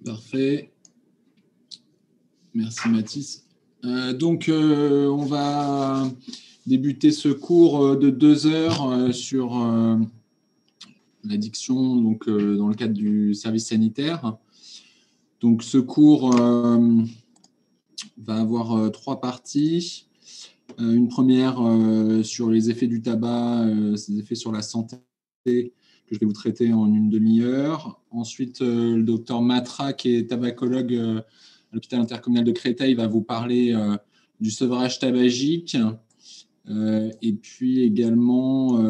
Parfait. Merci Mathis. On va débuter ce cours de 2 heures sur l'addiction dans le cadre du service sanitaire. Donc, ce cours va avoir 3 parties. Une première sur les effets du tabac, ses effets sur la santé, que je vais vous traiter en une demi-heure. Ensuite, le docteur Matra, qui est tabacologue à l'hôpital intercommunal de Créteil, va vous parler du sevrage tabagique. Et puis également,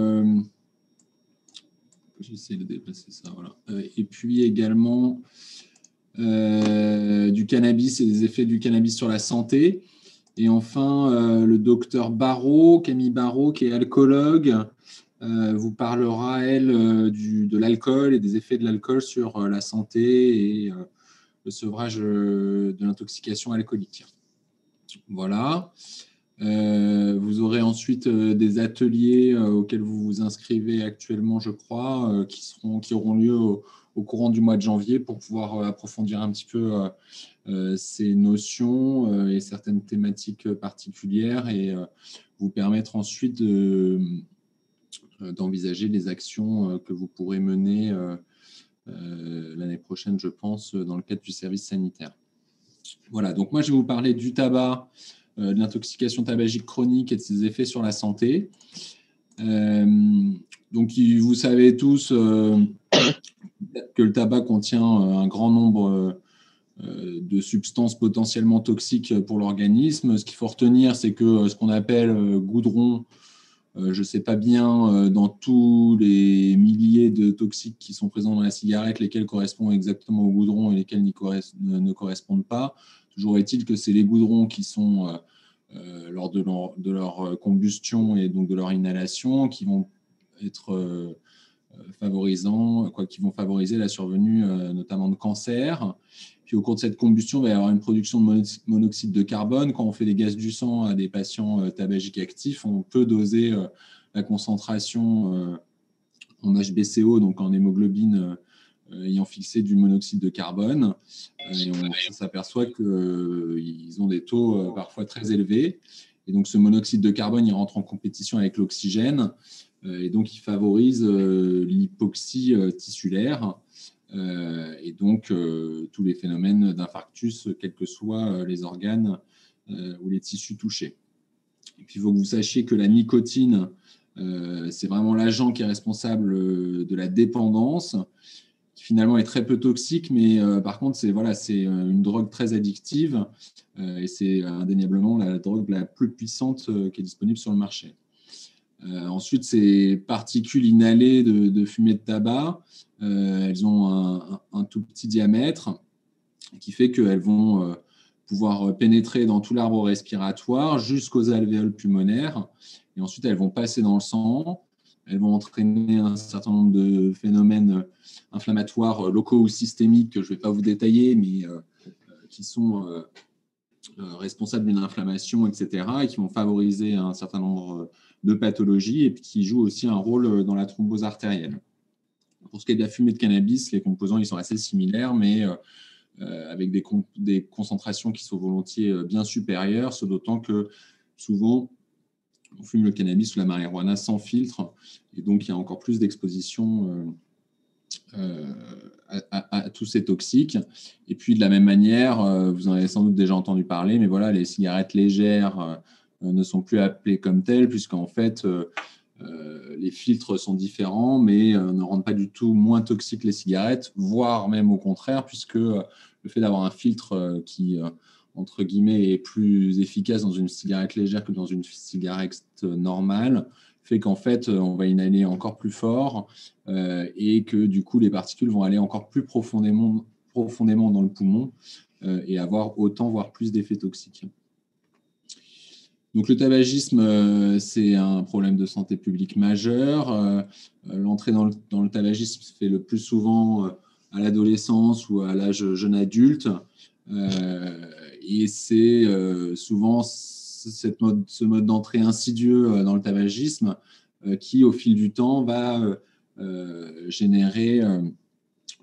j'essaie de déplacer ça, voilà. Et puis également du cannabis et des effets du cannabis sur la santé. Et enfin, le docteur Barrault, Camille Barrault, qui est alcoologue, vous parlera, elle, de l'alcool et des effets de l'alcool sur la santé et le sevrage de l'intoxication alcoolique. Voilà. Vous aurez ensuite des ateliers auxquels vous vous inscrivez actuellement, je crois, qui auront lieu au courant du mois de janvier pour pouvoir approfondir un petit peu ces notions et certaines thématiques particulières et vous permettre ensuite d'envisager les actions que vous pourrez mener l'année prochaine, je pense, dans le cadre du service sanitaire. Voilà, donc moi je vais vous parler du tabac, de l'intoxication tabagique chronique et de ses effets sur la santé. Donc vous savez tous que le tabac contient un grand nombre de substances potentiellement toxiques pour l'organisme. Ce qu'il faut retenir, c'est que ce qu'on appelle goudron, je ne sais pas bien dans tous les milliers de toxiques qui sont présents dans la cigarette, lesquels correspondent exactement au goudron et lesquels ne correspondent pas. Toujours est-il que c'est les goudrons qui sont, lors de leur combustion et donc de leur inhalation, qui vont être qui vont favoriser la survenue notamment de cancer. Puis au cours de cette combustion, il va y avoir une production de monoxyde de carbone. Quand on fait des gaz du sang à des patients tabagiques actifs, on peut doser la concentration en HbCO, donc en hémoglobine ayant fixé du monoxyde de carbone. Et on s'aperçoit qu'ils ont des taux parfois très élevés. Et donc ce monoxyde de carbone, il rentre en compétition avec l'oxygène. Et donc il favorise l'hypoxie tissulaire. Et donc tous les phénomènes d'infarctus, quels que soient les organes ou les tissus touchés. Et puis il faut que vous sachiez que la nicotine, c'est vraiment l'agent qui est responsable de la dépendance, qui finalement est très peu toxique, mais par contre c'est une drogue très addictive et c'est indéniablement la drogue la plus puissante qui est disponible sur le marché. Ensuite, ces particules inhalées de fumée de tabac, elles ont un tout petit diamètre qui fait qu'elles vont pouvoir pénétrer dans tout l'arbre respiratoire jusqu'aux alvéoles pulmonaires. Et ensuite, elles vont passer dans le sang. Elles vont entraîner un certain nombre de phénomènes inflammatoires locaux ou systémiques que je ne vais pas vous détailler, mais qui sont responsables d'une inflammation, etc., et qui vont favoriser un certain nombre de pathologies et qui jouent aussi un rôle dans la thrombose artérielle. Pour ce qui est de la fumée de cannabis, les composants ils sont assez similaires, mais avec des concentrations qui sont volontiers bien supérieures, ce d'autant que souvent, on fume le cannabis ou la marijuana sans filtre, et donc il y a encore plus d'exposition à tous ces toxiques. Et puis de la même manière, vous en avez sans doute déjà entendu parler, mais voilà, les cigarettes légères ne sont plus appelées comme telles, puisqu'en fait, les filtres sont différents, mais ne rendent pas du tout moins toxiques les cigarettes, voire même au contraire, puisque le fait d'avoir un filtre qui, entre guillemets, est plus efficace dans une cigarette légère que dans une cigarette normale, fait qu'en fait, on va inhaler encore plus fort et que du coup, les particules vont aller encore plus profondément dans le poumon et avoir autant, voire plus d'effets toxiques. Donc le tabagisme, c'est un problème de santé publique majeur. L'entrée dans le tabagisme se fait le plus souvent à l'adolescence ou à l'âge jeune adulte. Et c'est souvent ce mode d'entrée insidieux dans le tabagisme qui, au fil du temps, va générer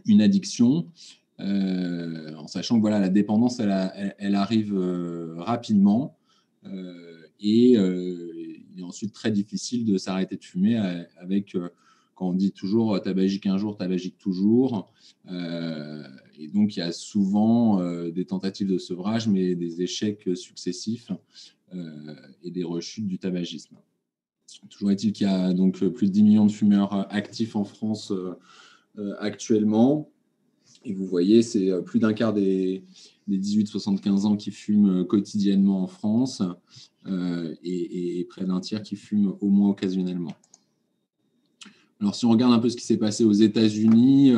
une addiction. en sachant que voilà, la dépendance, elle arrive rapidement et il est ensuite très difficile de s'arrêter de fumer avec, quand on dit toujours tabagique un jour, tabagique toujours. Et donc, il y a souvent des tentatives de sevrage, mais des échecs successifs et des rechutes du tabagisme. Toujours est-il qu'il y a donc plus de 10 millions de fumeurs actifs en France actuellement. Et vous voyez, c'est plus d'un quart des 18-75 ans qui fument quotidiennement en France et près d'un tiers qui fument au moins occasionnellement. Alors, si on regarde un peu ce qui s'est passé aux États-Unis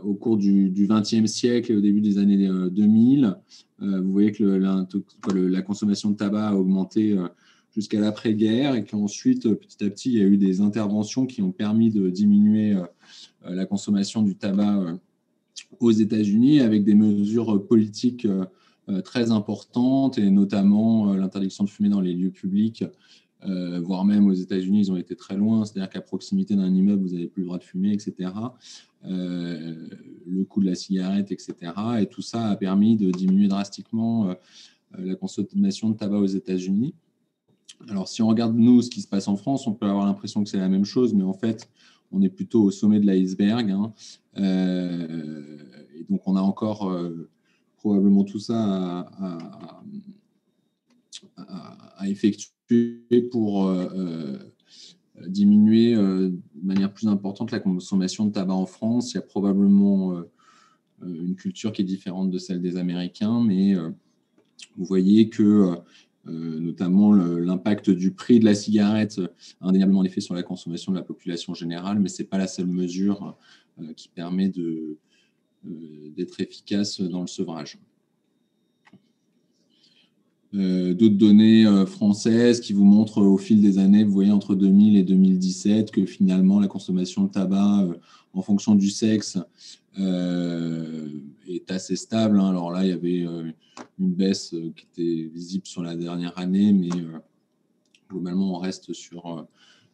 au cours du XXe siècle et au début des années 2000, vous voyez que la consommation de tabac a augmenté jusqu'à l'après-guerre et qu'ensuite, petit à petit, il y a eu des interventions qui ont permis de diminuer la consommation du tabac aux États-Unis avec des mesures politiques très importantes et notamment l'interdiction de fumer dans les lieux publics, voire même aux États-Unis, ils ont été très loin, c'est-à-dire qu'à proximité d'un immeuble, vous n'avez plus le droit de fumer, etc. Le coût de la cigarette, etc. Et tout ça a permis de diminuer drastiquement la consommation de tabac aux États-Unis. Alors, si on regarde, nous, ce qui se passe en France, on peut avoir l'impression que c'est la même chose, mais en fait, on est plutôt au sommet de l'iceberg. Et donc, on a encore probablement tout ça à effectuer pour diminuer de manière plus importante la consommation de tabac en France. Il y a probablement une culture qui est différente de celle des Américains, mais vous voyez que notamment l'impact du prix de la cigarette a indéniablement un effet sur la consommation de la population générale, mais ce n'est pas la seule mesure qui permet d'être efficace dans le sevrage. D'autres données françaises qui vous montrent au fil des années, vous voyez entre 2000 et 2017, que finalement la consommation de tabac en fonction du sexe est assez stable. Alors là, il y avait une baisse qui était visible sur la dernière année, mais globalement, on reste sur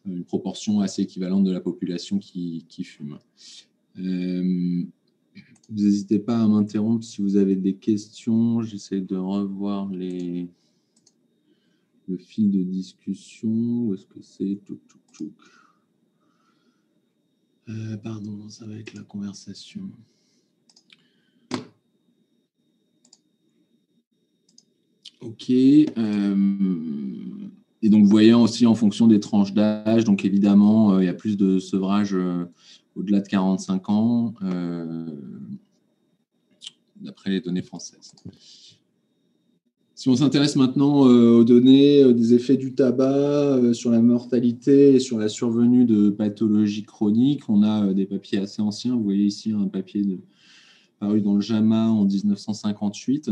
une proportion assez équivalente de la population qui fume. Vous n'hésitez pas à m'interrompre si vous avez des questions. J'essaie de revoir le fil de discussion. Où est-ce que c'est? Pardon, ça va être la conversation. Ok. Et donc, vous voyez aussi en fonction des tranches d'âge, donc évidemment, il y a plus de sevrage au-delà de 45 ans, d'après les données françaises. Si on s'intéresse maintenant aux données des effets du tabac sur la mortalité et sur la survenue de pathologies chroniques, on a des papiers assez anciens. Vous voyez ici un papier paru dans le JAMA en 1958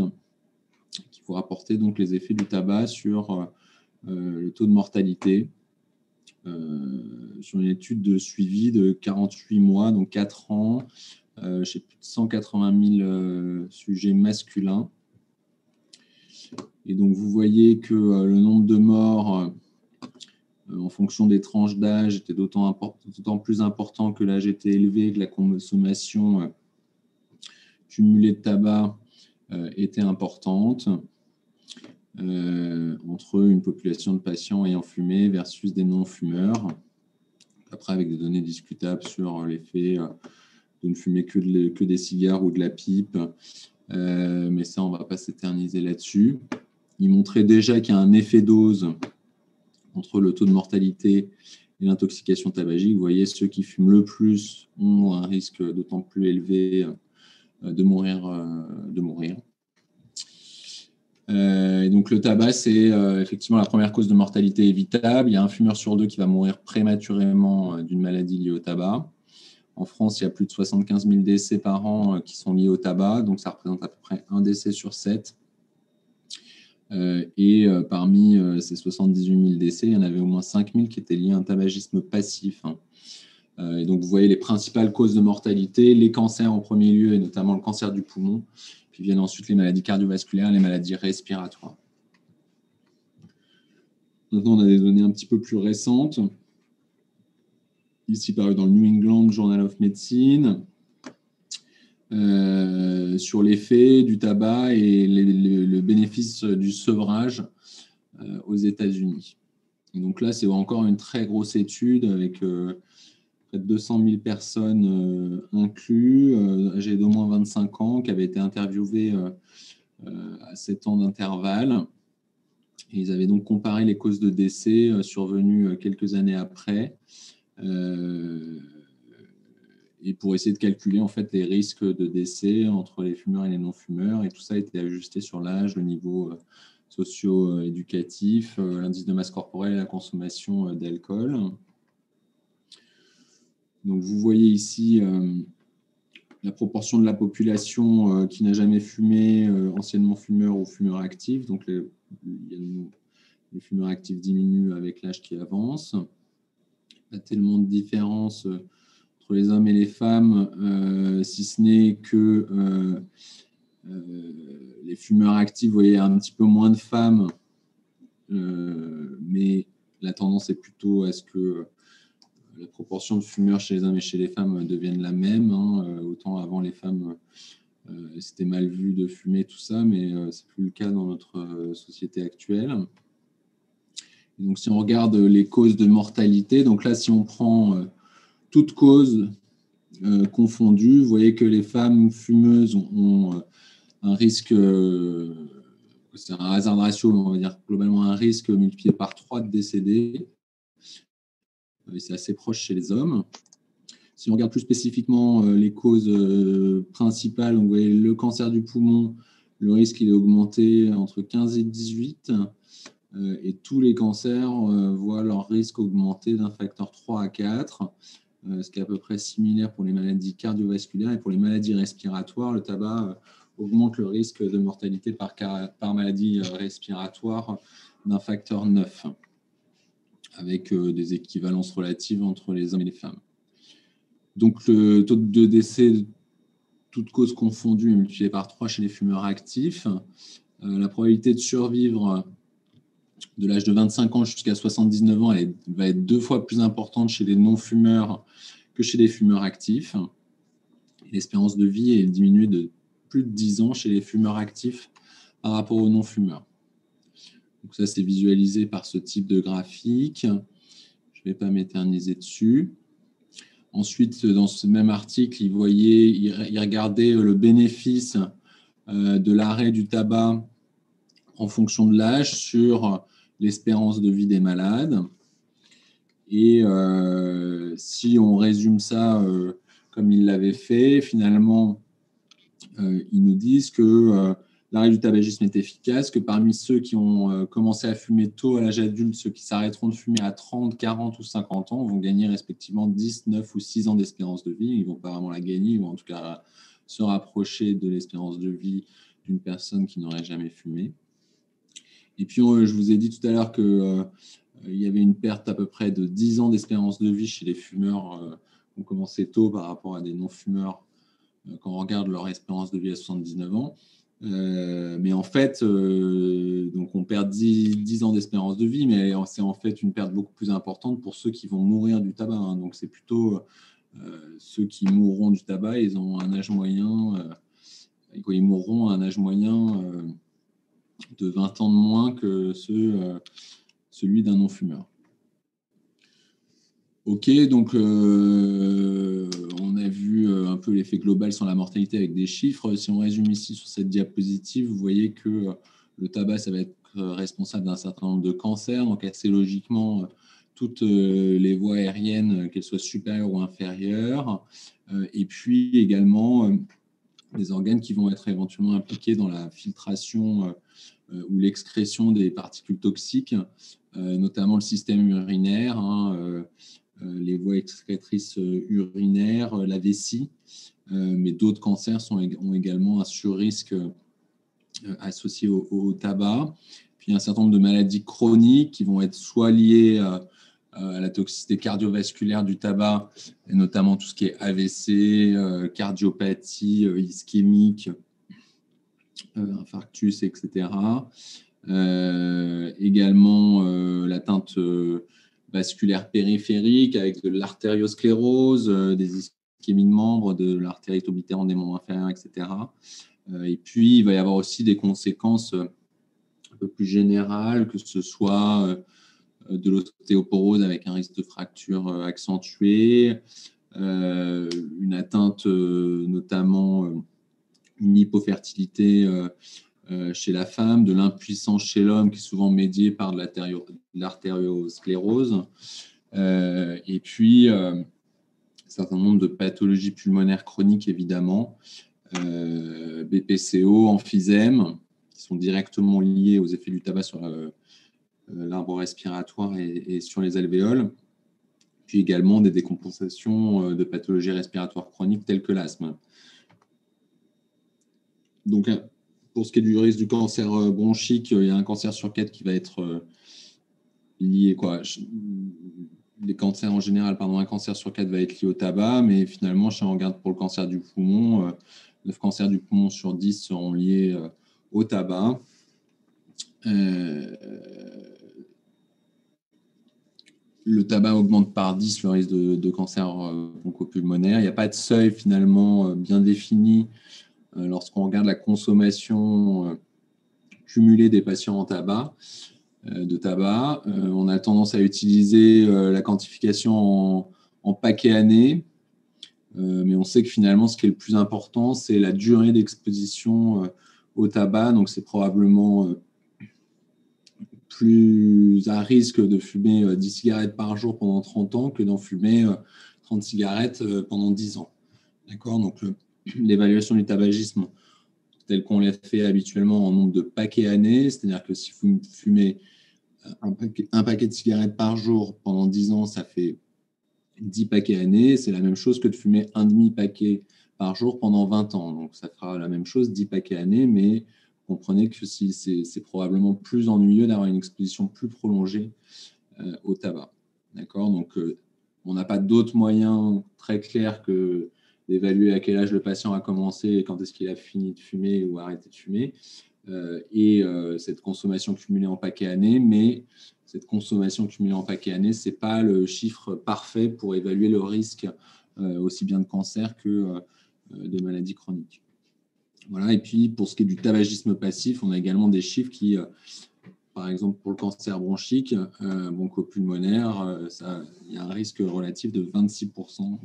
qui vous rapportait donc les effets du tabac sur le taux de mortalité sur une étude de suivi de 48 mois, donc 4 ans, chez plus de 180 000 sujets masculins. Et donc, vous voyez que le nombre de morts en fonction des tranches d'âge était d'autant plus important que l'âge était élevé, que la consommation cumulée de tabac était importante entre une population de patients ayant fumé versus des non-fumeurs. Après, avec des données discutables sur l'effet de ne fumer que des cigares ou de la pipe. Mais ça, on ne va pas s'éterniser là-dessus. Il montrait déjà qu'il y a un effet dose entre le taux de mortalité et l'intoxication tabagique. Vous voyez, ceux qui fument le plus ont un risque d'autant plus élevé de mourir. Et donc, le tabac, c'est effectivement la première cause de mortalité évitable. Il y a un fumeur sur deux qui va mourir prématurément d'une maladie liée au tabac. En France, il y a plus de 75 000 décès par an qui sont liés au tabac, donc ça représente à peu près un décès sur 7. Parmi ces 78 000 décès, il y en avait au moins 5 000 qui étaient liés à un tabagisme passif. Et donc, vous voyez les principales causes de mortalité, les cancers en premier lieu, et notamment le cancer du poumon, puis viennent ensuite les maladies cardiovasculaires, les maladies respiratoires. Maintenant, on a des données un petit peu plus récentes. Ici, paru dans le New England Journal of Medicine. sur l'effet du tabac et le bénéfice du sevrage aux États-Unis. Et donc là, c'est encore une très grosse étude avec près de 200 000 personnes inclus, âgées d'au moins 25 ans, qui avaient été interviewées à 7 ans d'intervalle. Et ils avaient donc comparé les causes de décès survenues quelques années après, et pour essayer de calculer en fait les risques de décès entre les fumeurs et les non-fumeurs. Et tout ça a été ajusté sur l'âge, le niveau socio-éducatif, l'indice de masse corporelle et la consommation d'alcool. Donc vous voyez ici la proportion de la population qui n'a jamais fumé, anciennement fumeur ou fumeur actif. Donc les fumeurs actifs diminuent avec l'âge qui avance. Pas tellement de différence entre les hommes et les femmes, si ce n'est que les fumeurs actifs, vous voyez, un petit peu moins de femmes, mais la tendance est plutôt à ce que la proportion de fumeurs chez les hommes et chez les femmes devienne la même. Autant avant, les femmes, c'était mal vu de fumer, tout ça, mais ce n'est plus le cas dans notre société actuelle. Et donc, si on regarde les causes de mortalité, donc là, si on prend toutes causes confondues, vous voyez que les femmes fumeuses ont un risque, c'est un hazard ratio, on va dire globalement un risque multiplié par 3 de décédés. Et c'est assez proche chez les hommes. Si on regarde plus spécifiquement les causes principales, vous voyez le cancer du poumon, le risque il est augmenté entre 15 et 18, et tous les cancers voient leur risque augmenter d'un facteur 3 à 4, ce qui est à peu près similaire pour les maladies cardiovasculaires. Et pour les maladies respiratoires, le tabac augmente le risque de mortalité par maladie respiratoire d'un facteur 9, avec des équivalences relatives entre les hommes et les femmes. Donc, le taux de décès, toutes causes confondues, est multiplié par 3 chez les fumeurs actifs. La probabilité de survivre de l'âge de 25 ans jusqu'à 79 ans va être 2 fois plus importante chez les non-fumeurs que chez les fumeurs actifs. L'espérance de vie est diminuée de plus de 10 ans chez les fumeurs actifs par rapport aux non-fumeurs. Donc ça, c'est visualisé par ce type de graphique. Je ne vais pas m'éterniser dessus. Ensuite, dans ce même article, il regardait le bénéfice de l'arrêt du tabac en fonction de l'âge sur l'espérance de vie des malades. Et si on résume ça comme il l'avait fait, finalement, ils nous disent que l'arrêt du tabagisme est efficace, que parmi ceux qui ont commencé à fumer tôt à l'âge adulte, ceux qui s'arrêteront de fumer à 30, 40 ou 50 ans vont gagner respectivement 10, 9 ou 6 ans d'espérance de vie. Ils ne vont pas vraiment la gagner, ils vont en tout cas se rapprocher de l'espérance de vie d'une personne qui n'aurait jamais fumé. Et puis, je vous ai dit tout à l'heure qu'il y avait une perte à peu près de 10 ans d'espérance de vie chez les fumeurs qui ont commencé tôt par rapport à des non-fumeurs quand on regarde leur espérance de vie à 79 ans. Mais en fait, donc on perd 10 ans d'espérance de vie, mais c'est en fait une perte beaucoup plus importante pour ceux qui vont mourir du tabac. Donc, c'est plutôt ceux qui mourront du tabac, ils ont un âge moyen, ils mourront à un âge moyen de 20 ans de moins que celui d'un non-fumeur. Ok, donc on a vu un peu l'effet global sur la mortalité avec des chiffres. Si on résume ici sur cette diapositive, vous voyez que le tabac, ça va être responsable d'un certain nombre de cancers. Donc assez logiquement, toutes les voies aériennes, qu'elles soient supérieures ou inférieures. Et puis également des organes qui vont être éventuellement impliqués dans la filtration ou l'excrétion des particules toxiques, notamment le système urinaire, les voies excrétrices urinaires, la vessie, mais d'autres cancers ont également un surrisque associé au tabac. Puis il y a un certain nombre de maladies chroniques qui vont être soit liées à la toxicité cardiovasculaire du tabac, et notamment tout ce qui est AVC, cardiopathie ischémique, infarctus, etc. Également l'atteinte vasculaire périphérique avec de l'artériosclérose, des d'ischémie de membres, de l'artérite oblitérante des membres inférieurs, etc. Et puis, il va y avoir aussi des conséquences un peu plus générales, que ce soit de l'ostéoporose avec un risque de fracture accentué, une atteinte, notamment une hypofertilité chez la femme, de l'impuissance chez l'homme qui est souvent médiée par de l'artériosclérose, et puis un certain nombre de pathologies pulmonaires chroniques, évidemment, BPCO, emphysème, qui sont directement liés aux effets du tabac sur l'arbre respiratoire et sur les alvéoles, puis également des décompensations de pathologies respiratoires chroniques telles que l'asthme. Donc, pour ce qui est du risque du cancer bronchique, il y a un cancer sur 4 qui va être lié, les cancers en général, un cancer sur 4 va être lié au tabac, mais finalement, si on regarde pour le cancer du poumon, 9 cancers du poumon sur 10 seront liés au tabac. Le tabac augmente par 10 le risque de cancer bronchopulmonaire. Il n'y a pas de seuil finalement bien défini lorsqu'on regarde la consommation cumulée des patients de tabac. On a tendance à utiliser la quantification en paquets années, mais on sait que finalement, ce qui est le plus important, c'est la durée d'exposition au tabac. Donc, c'est probablement plus à risque de fumer 10 cigarettes par jour pendant 30 ans que d'en fumer 30 cigarettes pendant 10 ans. D'accord ? Donc, l'évaluation du tabagisme, telle qu'on l'a fait habituellement en nombre de paquets années, c'est-à-dire que si vous fumez un paquet de cigarettes par jour pendant 10 ans, ça fait 10 paquets années. C'est la même chose que de fumer un demi-paquet par jour pendant 20 ans. Donc, ça fera la même chose, 10 paquets années, mais comprenez que c'est probablement plus ennuyeux d'avoir une exposition plus prolongée au tabac. D'accord ? Donc, on n'a pas d'autres moyens très clairs que d'évaluer à quel âge le patient a commencé et quand est-ce qu'il a fini de fumer ou arrêté de fumer, et cette consommation cumulée en paquets années. Mais cette consommation cumulée en paquets années, ce n'est pas le chiffre parfait pour évaluer le risque aussi bien de cancer que de maladies chroniques. Voilà. Et puis, pour ce qui est du tabagisme passif, on a également des chiffres qui, par exemple, pour le cancer bronchique, bronchopulmonaire, il y a un risque relatif de 26%,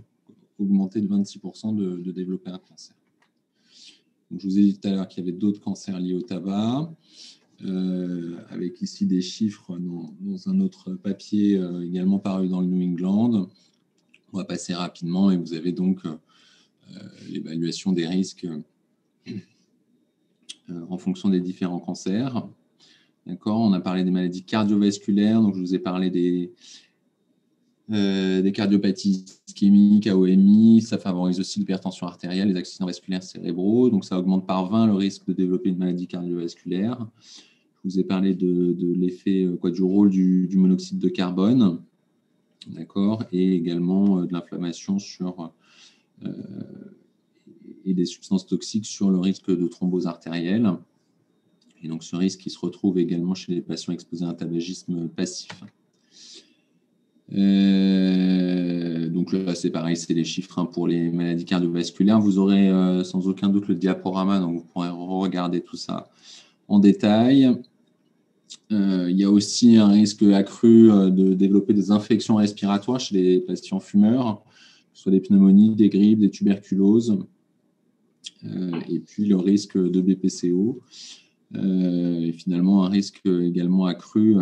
augmenté de 26% de développer un cancer. Donc, je vous ai dit tout à l'heure qu'il y avait d'autres cancers liés au tabac, avec ici des chiffres dans un autre papier également paru dans le New England. On va passer rapidement et vous avez donc l'évaluation des risques en fonction des différents cancers. D'accord, on a parlé des maladies cardiovasculaires, donc je vous ai parlé des cardiopathies ischémiques, AOMI, ça favorise aussi l'hypertension artérielle, les accidents vasculaires cérébraux, donc ça augmente par 20 le risque de développer une maladie cardiovasculaire. Je vous ai parlé de l'effet, du rôle du monoxyde de carbone, d'accord, et également de l'inflammation et des substances toxiques sur le risque de thrombose artérielle. Et donc, ce risque qui se retrouve également chez les patients exposés à un tabagisme passif. Donc là, c'est pareil, c'est les chiffres pour les maladies cardiovasculaires. Vous aurez sans aucun doute le diaporama, donc vous pourrez regarder tout ça en détail. Il y a aussi un risque accru de développer des infections respiratoires chez les patients fumeurs, que ce soit des pneumonies, des grippes, des tuberculoses, et puis le risque de BPCO. Et finalement, un risque également accru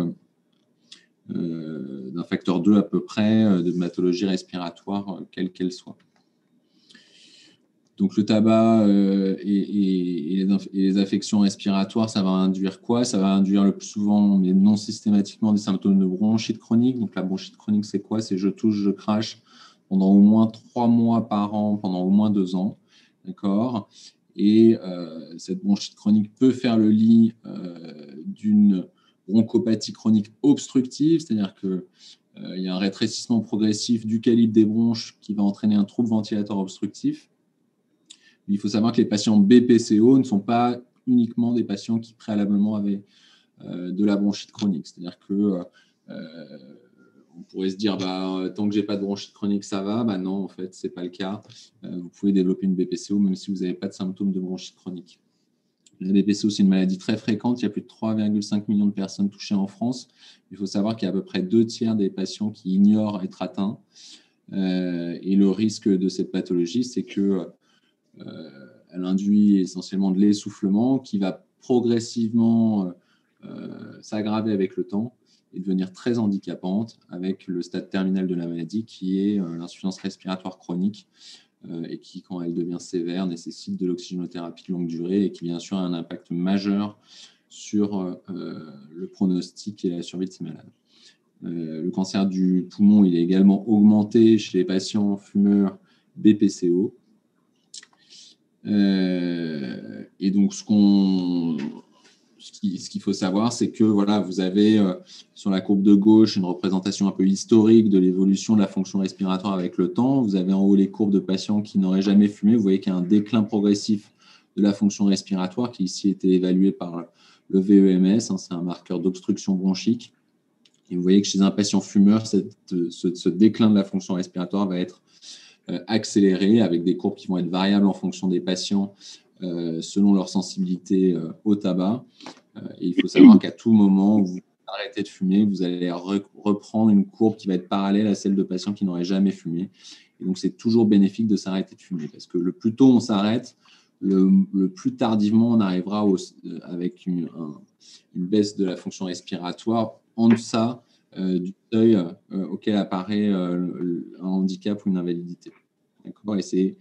d'un facteur 2 à peu près de pathologie respiratoire, quelle qu'elle soit. Donc, le tabac et les affections respiratoires, ça va induire quoi? Ça va induire le plus souvent, mais non systématiquement, des symptômes de bronchite chronique. Donc, la bronchite chronique, c'est quoi? C'est je touche, je crache pendant au moins 3 mois par an, pendant au moins 2 ans. D'accord? Et cette bronchite chronique peut faire le lit d'une bronchopathie chronique obstructive, c'est-à-dire qu'il y a un rétrécissement progressif du calibre des bronches qui va entraîner un trouble ventilatoire obstructif. Il faut savoir que les patients BPCO ne sont pas uniquement des patients qui préalablement avaient de la bronchite chronique, c'est-à-dire que on pourrait se dire, tant que j'ai pas de bronchite chronique, ça va. Non, en fait, c'est pas le cas. Vous pouvez développer une BPCO même si vous n'avez pas de symptômes de bronchite chronique. La BPCO, c'est une maladie très fréquente. Il y a plus de 3,5 millions de personnes touchées en France. Il faut savoir qu'il y a à peu près 2 tiers des patients qui ignorent être atteints. Et le risque de cette pathologie, c'est que elle induit essentiellement de l'essoufflement qui va progressivement s'aggraver avec le temps et devenir très handicapante avec le stade terminal de la maladie qui est l'insuffisance respiratoire chronique et qui, quand elle devient sévère, nécessite de l'oxygénothérapie de longue durée et qui, bien sûr, a un impact majeur sur le pronostic et la survie de ces malades. Le cancer du poumon, il est également augmenté chez les patients fumeurs BPCO. Et donc, ce qu'il faut savoir, c'est que voilà, vous avez sur la courbe de gauche une représentation un peu historique de l'évolution de la fonction respiratoire avec le temps. Vous avez en haut les courbes de patients qui n'auraient jamais fumé. Vous voyez qu'il y a un déclin progressif de la fonction respiratoire qui ici a été évalué par le VEMS. C'est un marqueur d'obstruction bronchique. Et vous voyez que chez un patient fumeur, ce déclin de la fonction respiratoire va être accéléré avec des courbes qui vont être variables en fonction des patients selon leur sensibilité au tabac. Et il faut savoir qu'à tout moment où vous arrêtez de fumer, vous allez reprendre une courbe qui va être parallèle à celle de patients qui n'auraient jamais fumé. Et donc, c'est toujours bénéfique de s'arrêter de fumer parce que le plus tôt on s'arrête, le plus tardivement on arrivera avec une baisse de la fonction respiratoire en deçà du seuil auquel apparaît un handicap ou une invalidité. D'accord. Et c'est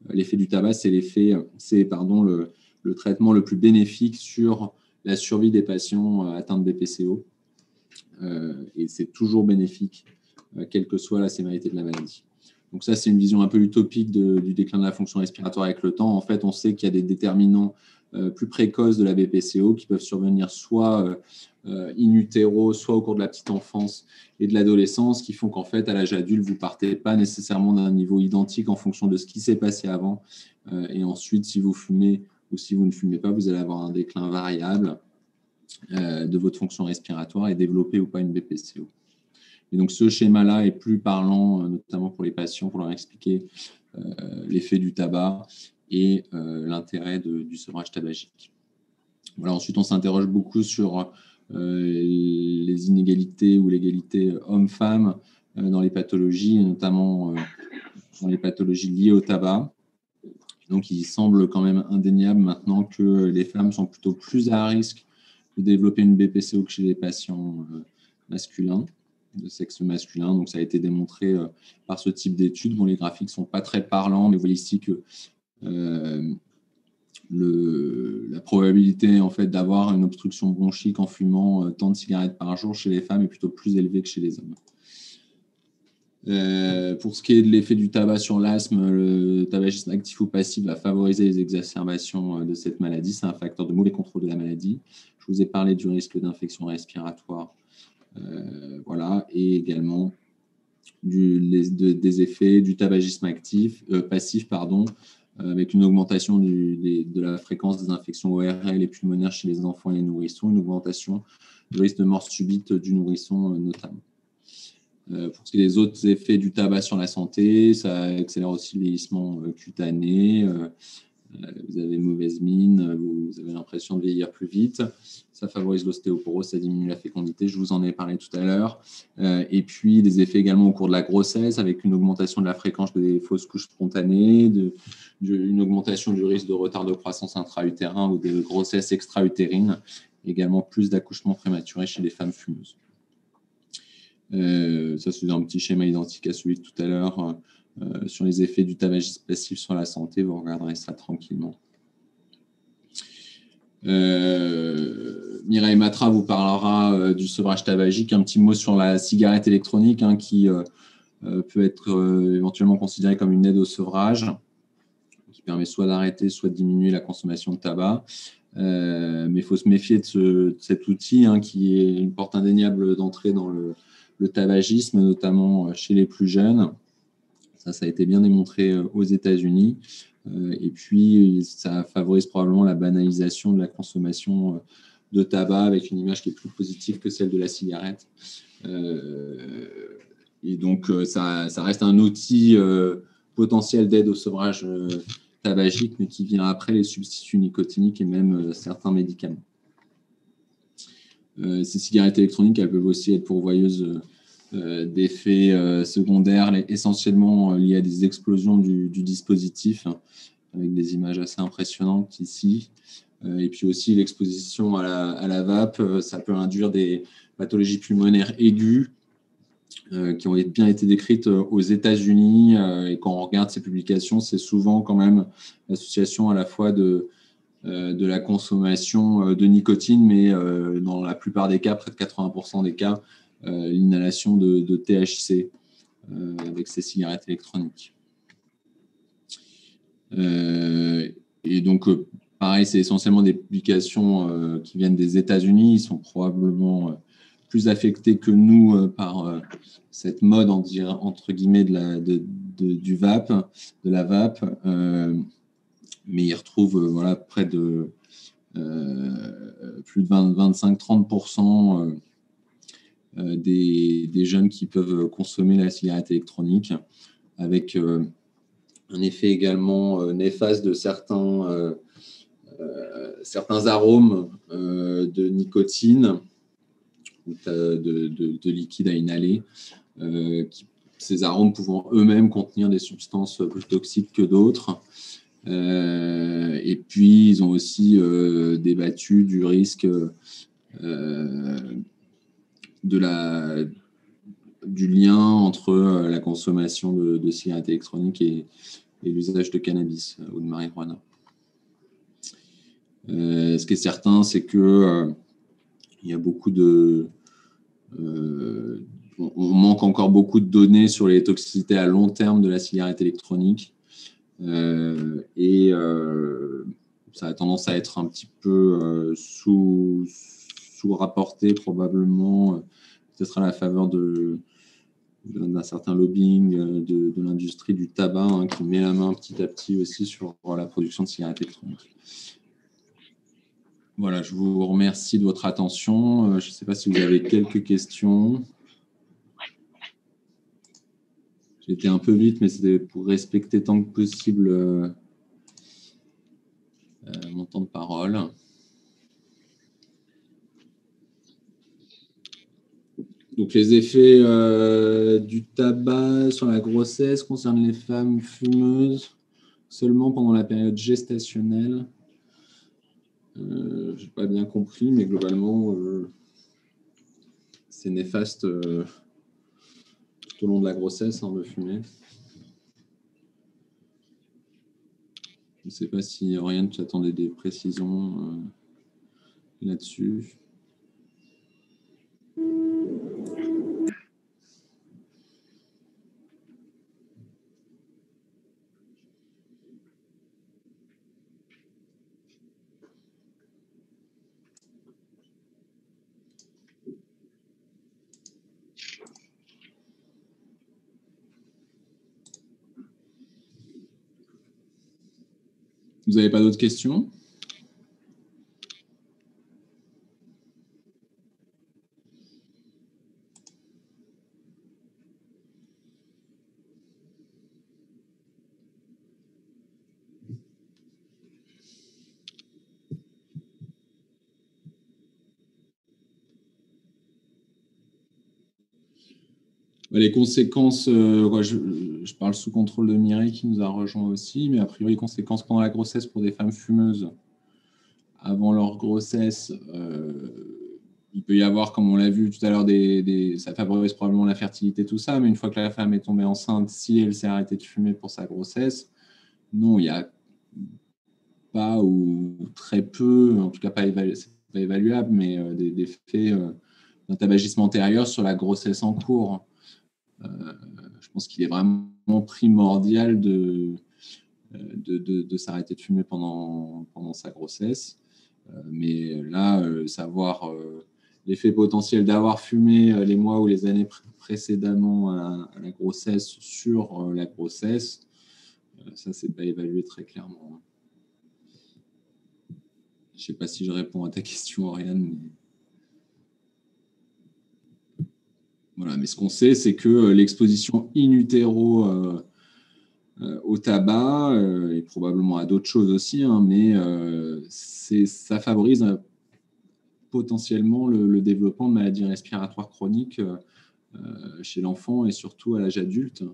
l'effet du tabac, c'est le traitement le plus bénéfique sur la survie des patients atteints de BPCO. Et c'est toujours bénéfique, quelle que soit la sévérité de la maladie. Donc ça, c'est une vision un peu utopique du déclin de la fonction respiratoire avec le temps. En fait, on sait qu'il y a des déterminants plus précoces de la BPCO qui peuvent survenir soit in utero, soit au cours de la petite enfance et de l'adolescence, qui font qu'en fait, à l'âge adulte, vous ne partez pas nécessairement d'un niveau identique en fonction de ce qui s'est passé avant. Et ensuite, si vous fumez ou si vous ne fumez pas, vous allez avoir un déclin variable de votre fonction respiratoire et développer ou pas une BPCO. Et donc, ce schéma-là est plus parlant, notamment pour les patients, pour leur expliquer l'effet du tabac et l'intérêt du sevrage tabagique. Voilà, ensuite, on s'interroge beaucoup sur les inégalités ou l'égalité hommes-femmes dans les pathologies, et notamment dans les pathologies liées au tabac. Donc, il semble quand même indéniable maintenant que les femmes sont plutôt plus à risque de développer une BPCO que chez les patients masculins, de sexe masculin. Donc, ça a été démontré par ce type d'études. Bon, les graphiques ne sont pas très parlants, mais vous voyez ici que la probabilité en fait, d'avoir une obstruction bronchique en fumant tant de cigarettes par jour chez les femmes est plutôt plus élevée que chez les hommes. Pour ce qui est de l'effet du tabac sur l'asthme, le tabagisme actif ou passif va favoriser les exacerbations de cette maladie. C'est un facteur de mauvais contrôle de la maladie. Je vous ai parlé du risque d'infection respiratoire. Voilà, et également des effets du tabagisme passif, avec une augmentation de la fréquence des infections ORL et pulmonaires chez les enfants et les nourrissons, une augmentation du risque de mort subite du nourrisson notamment. Pour ce qui est des autres effets du tabac sur la santé, ça accélère aussi le vieillissement cutané, vous avez mauvaise mine, vous avez l'impression de vieillir plus vite, ça favorise l'ostéoporose, ça diminue la fécondité, je vous en ai parlé tout à l'heure, et puis des effets également au cours de la grossesse avec une augmentation de la fréquence des fausses couches spontanées, une augmentation du risque de retard de croissance intra-utérin ou de grossesse extra-utérine, également plus d'accouchements prématurés chez les femmes fumeuses. Ça, c'est un petit schéma identique à celui de tout à l'heure sur les effets du tabagisme passif sur la santé. Vous regarderez ça tranquillement. Mireille Matra vous parlera du sevrage tabagique. Un petit mot sur la cigarette électronique qui peut être éventuellement considérée comme une aide au sevrage, qui permet soit d'arrêter, soit de diminuer la consommation de tabac. Mais il faut se méfier de cet outil qui est une porte indéniable d'entrée dans le tabagisme, notamment chez les plus jeunes. Ça a été bien démontré aux États-Unis. Et puis, ça favorise probablement la banalisation de la consommation de tabac avec une image qui est plus positive que celle de la cigarette Et donc, ça reste un outil potentiel d'aide au sevrage tabagique, mais qui vient après les substituts nicotiniques et même certains médicaments. Ces cigarettes électroniques, elles peuvent aussi être pourvoyeuses d'effets secondaires, essentiellement liés à des explosions du dispositif, hein, avec des images assez impressionnantes ici. Et puis aussi l'exposition à la vape, ça peut induire des pathologies pulmonaires aiguës qui ont bien été décrites aux États-Unis. Et quand on regarde ces publications, c'est souvent quand même l'association à la fois de la consommation de nicotine, mais dans la plupart des cas, près de 80% des cas, l'inhalation de THC avec ces cigarettes électroniques. Et donc, pareil, c'est essentiellement des publications qui viennent des États-Unis. Ils sont probablement plus affectés que nous par cette mode, entre guillemets, du vape, de la vape. Mais ils retrouvent voilà, près de plus de 25-30% des jeunes qui peuvent consommer la cigarette électronique, avec un effet également néfaste de certains arômes de nicotine ou de liquide à inhaler, ces arômes pouvant eux-mêmes contenir des substances plus toxiques que d'autres. Et puis, ils ont aussi débattu du risque du lien entre la consommation de cigarettes électroniques et l'usage de cannabis ou de marijuana. Ce qui est certain, c'est que il y a beaucoup on manque encore beaucoup de données sur les toxicités à long terme de la cigarette électronique. Et ça a tendance à être un petit peu sous-rapporté probablement, peut-être à la faveur d'un certain lobbying de l'industrie du tabac, hein, qui met la main petit à petit aussi sur la production de cigarettes électroniques. Voilà, je vous remercie de votre attention. Je ne sais pas si vous avez quelques questions. J'ai été un peu vite, mais c'était pour respecter tant que possible mon temps de parole. Donc, les effets du tabac sur la grossesse concernent les femmes fumeuses seulement pendant la période gestationnelle. Je n'ai pas bien compris, mais globalement, c'est néfaste tout au long de la grossesse, hein, de fumer. Je ne sais pas si Oriane, tu attendais des précisions là-dessus. Vous n'avez pas d'autres questions ? Les conséquences, je parle sous contrôle de Mireille qui nous a rejoint aussi, mais a priori, les conséquences pendant la grossesse pour des femmes fumeuses avant leur grossesse, il peut y avoir, comme on l'a vu tout à l'heure, ça favorise probablement la fertilité, tout ça, mais une fois que la femme est tombée enceinte, si elle s'est arrêtée de fumer pour sa grossesse, non, il n'y a pas ou très peu, en tout cas pas évaluable, mais des faits d'un tabagisme antérieur sur la grossesse en cours. Je pense qu'il est vraiment primordial de s'arrêter de fumer pendant sa grossesse. Mais là, savoir l'effet potentiel d'avoir fumé les mois ou les années précédemment à la grossesse sur la grossesse, ça, c'est pas évalué très clairement. Je ne sais pas si je réponds à ta question, Oriane. Mais... Voilà, mais ce qu'on sait, c'est que l'exposition in utero au tabac et probablement à d'autres choses aussi, hein, mais ça favorise potentiellement le développement de maladies respiratoires chroniques chez l'enfant et surtout à l'âge adulte.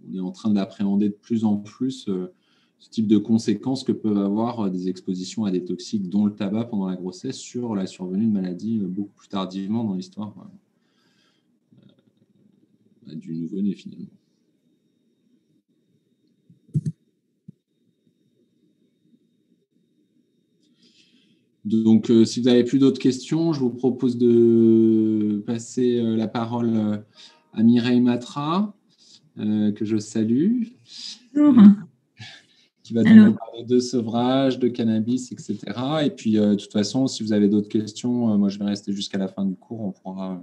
On est en train d'appréhender de plus en plus ce type de conséquences que peuvent avoir des expositions à des toxiques, dont le tabac pendant la grossesse, sur la survenue de maladies beaucoup plus tardivement dans l'histoire du nouveau-né finalement. Donc, si vous n'avez plus d'autres questions, je vous propose de passer la parole à Mireille Matra, que je salue, qui va donc nous parler de sevrage, de cannabis, etc. Et puis, de toute façon, si vous avez d'autres questions, moi, je vais rester jusqu'à la fin du cours. On pourra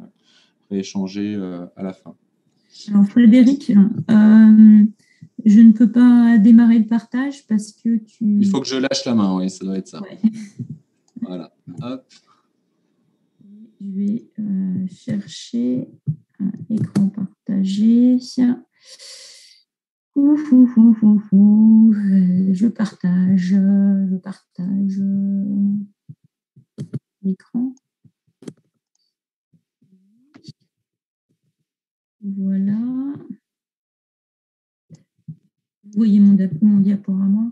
échanger à la fin. Alors, Frédéric, je ne peux pas démarrer le partage parce que tu… Il faut que je lâche la main, oui, ça doit être ça. Ouais. Voilà. Hop. Je vais chercher un écran partagé. Je partage l'écran. Voilà. Vous voyez mon diaporama?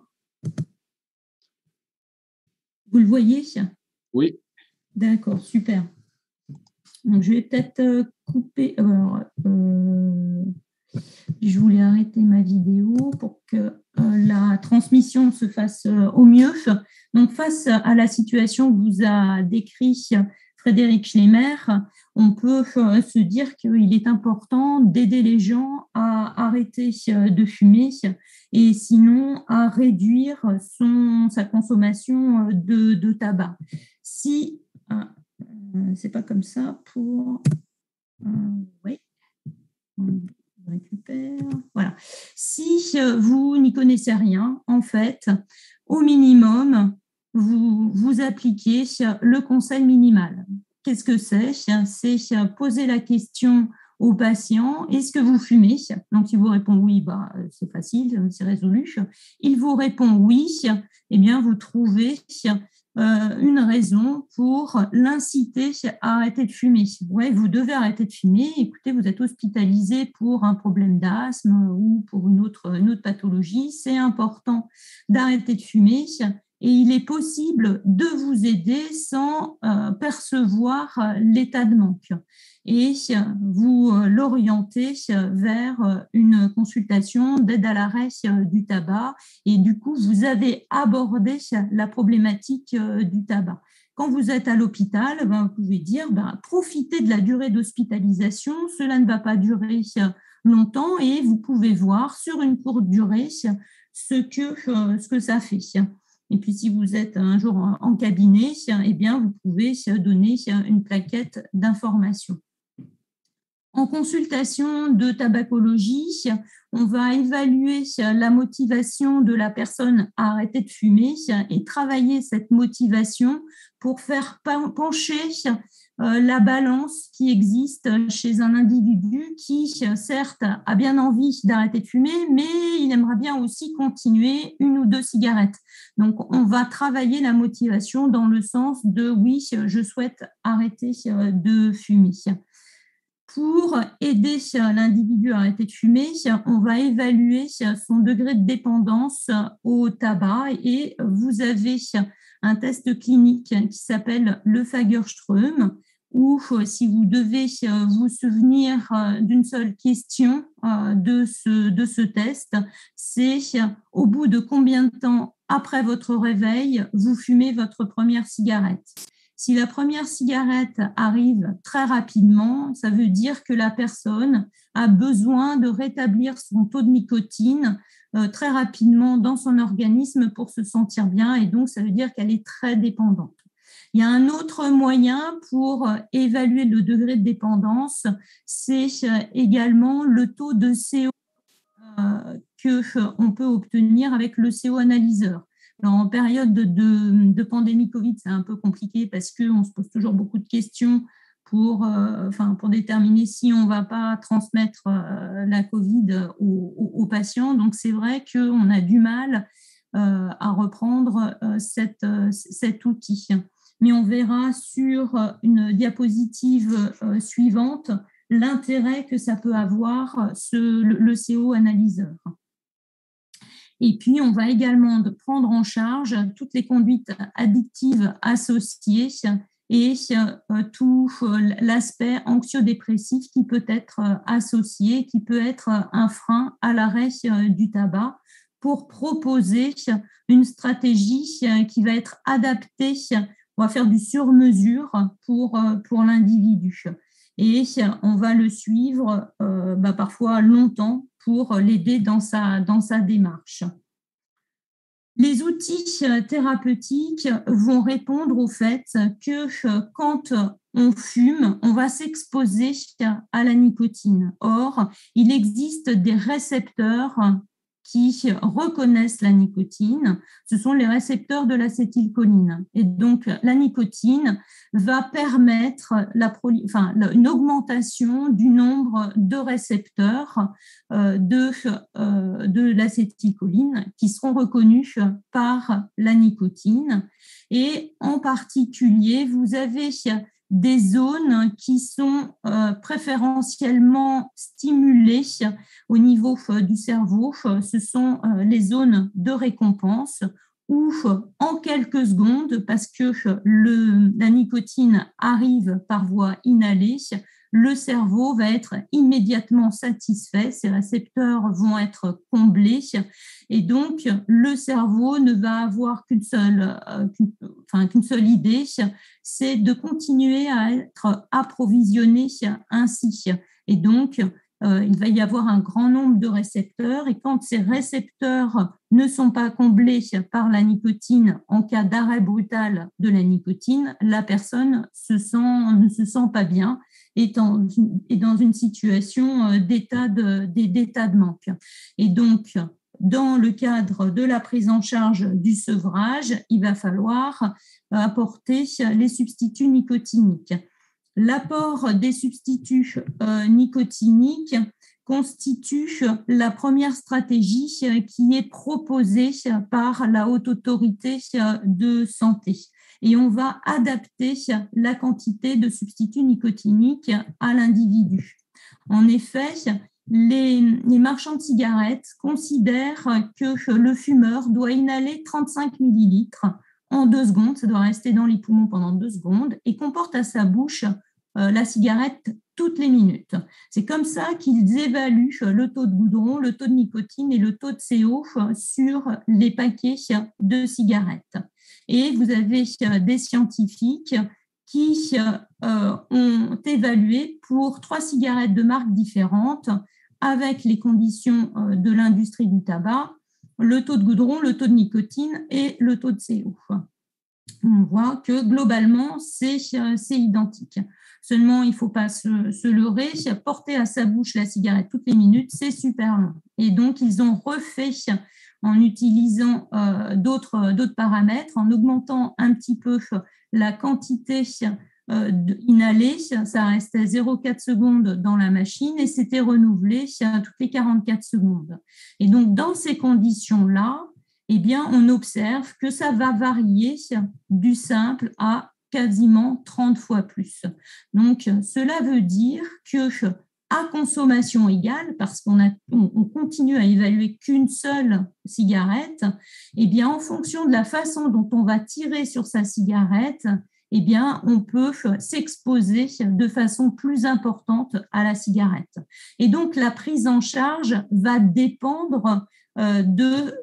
Vous le voyez? Oui. D'accord, super. Donc, je vais peut-être couper. Alors, je voulais arrêter ma vidéo pour que la transmission se fasse au mieux. Donc, face à la situation que vous a décrit Frédéric Schlemmer, on peut se dire qu'il est important d'aider les gens à arrêter de fumer et sinon à réduire sa consommation de tabac. Si c'est pas comme ça pour… oui. On récupère. Voilà. Si vous n'y connaissez rien, en fait, au minimum, vous appliquez le conseil minimal. Qu'est-ce que c'est? C'est poser la question au patient, est-ce que vous fumez? Donc, il vous répond oui, c'est facile, c'est résolu. Il vous répond oui, eh bien, vous trouvez une raison pour l'inciter à arrêter de fumer. Ouais, vous devez arrêter de fumer. Écoutez, vous êtes hospitalisé pour un problème d'asthme ou pour une autre pathologie. C'est important d'arrêter de fumer et il est possible de vous aider sans percevoir l'état de manque. Et vous l'orientez vers une consultation d'aide à l'arrêt du tabac. Et du coup, vous avez abordé la problématique du tabac. Quand vous êtes à l'hôpital, vous pouvez dire profitez de la durée d'hospitalisation. Cela ne va pas durer longtemps et vous pouvez voir sur une courte durée ce que ça fait. Et puis, si vous êtes un jour en cabinet, eh bien, vous pouvez donner une plaquette d'information. En consultation de tabacologie, on va évaluer la motivation de la personne à arrêter de fumer et travailler cette motivation pour faire pencher la balance qui existe chez un individu qui, certes, a bien envie d'arrêter de fumer, mais il aimerait bien aussi continuer 1 ou 2 cigarettes. Donc, on va travailler la motivation dans le sens de oui, je souhaite arrêter de fumer. Pour aider l'individu à arrêter de fumer, on va évaluer son degré de dépendance au tabac et vous avez un test clinique qui s'appelle le Fagerström où si vous devez vous souvenir d'une seule question de ce test, c'est au bout de combien de temps après votre réveil vous fumez votre première cigarette. Si la première cigarette arrive très rapidement, ça veut dire que la personne a besoin de rétablir son taux de nicotine très rapidement dans son organisme pour se sentir bien et donc ça veut dire qu'elle est très dépendante. Il y a un autre moyen pour évaluer le degré de dépendance, c'est également le taux de CO qu'on peut obtenir avec le CO-analyseur. Alors, en période de pandémie Covid, c'est un peu compliqué parce qu'on se pose toujours beaucoup de questions pour déterminer si on ne va pas transmettre la Covid aux patients. Donc, c'est vrai qu'on a du mal à reprendre cet outil. Mais on verra sur une diapositive suivante l'intérêt que ça peut avoir le CO analyseur. Et puis, on va également prendre en charge toutes les conduites addictives associées et tout l'aspect anxio-dépressif qui peut être associé, qui peut être un frein à l'arrêt du tabac, pour proposer une stratégie qui va être adaptée. On va faire du sur-mesure pour l'individu. Et on va le suivre parfois longtemps pour l'aider dans sa démarche. Les outils thérapeutiques vont répondre au fait que quand on fume, on va s'exposer à la nicotine. Or, il existe des récepteurs qui reconnaissent la nicotine. Ce sont les récepteurs de l'acétylcholine. Et donc, la nicotine va permettre une augmentation du nombre de récepteurs de l'acétylcholine qui seront reconnus par la nicotine. Et en particulier, vous avez des zones qui sont préférentiellement stimulées au niveau du cerveau. Ce sont les zones de récompense où, en quelques secondes, parce que la nicotine arrive par voie inhalée, le cerveau va être immédiatement satisfait, ses récepteurs vont être comblés et donc le cerveau ne va avoir qu'une seule idée, c'est de continuer à être approvisionné ainsi. Et donc, il va y avoir un grand nombre de récepteurs et quand ces récepteurs ne sont pas comblés par la nicotine en cas d'arrêt brutal de la nicotine, la personne ne se sent pas bien et dans une situation d'état de manque. Et donc, dans le cadre de la prise en charge du sevrage, il va falloir apporter les substituts nicotiniques. L'apport des substituts nicotiniques constitue la première stratégie qui est proposée par la Haute Autorité de santé. Et on va adapter la quantité de substituts nicotiniques à l'individu. En effet, les marchands de cigarettes considèrent que le fumeur doit inhaler 35 millilitres en 2 secondes, ça doit rester dans les poumons pendant 2 secondes, et qu'on porte à sa bouche la cigarette toutes les minutes. C'est comme ça qu'ils évaluent le taux de goudron, le taux de nicotine et le taux de CO sur les paquets de cigarettes. Et vous avez des scientifiques qui ont évalué pour 3 cigarettes de marques différentes, avec les conditions de l'industrie du tabac, le taux de goudron, le taux de nicotine et le taux de CO. On voit que globalement, c'est identique. Seulement, il ne faut pas se leurrer, porter à sa bouche la cigarette toutes les minutes, c'est super long. Et donc, ils ont refait en utilisant d'autres paramètres, en augmentant un petit peu la quantité inhalée, ça restait 0,4 secondes dans la machine et c'était renouvelé toutes les 44 secondes. Et donc, dans ces conditions-là, eh bien, on observe que ça va varier du simple à quasiment 30 fois plus. Donc, cela veut dire que à consommation égale, parce qu'on continue à évaluer qu'une seule cigarette, eh bien, en fonction de la façon dont on va tirer sur sa cigarette, eh bien, on peut s'exposer de façon plus importante à la cigarette. Et donc, la prise en charge va dépendre de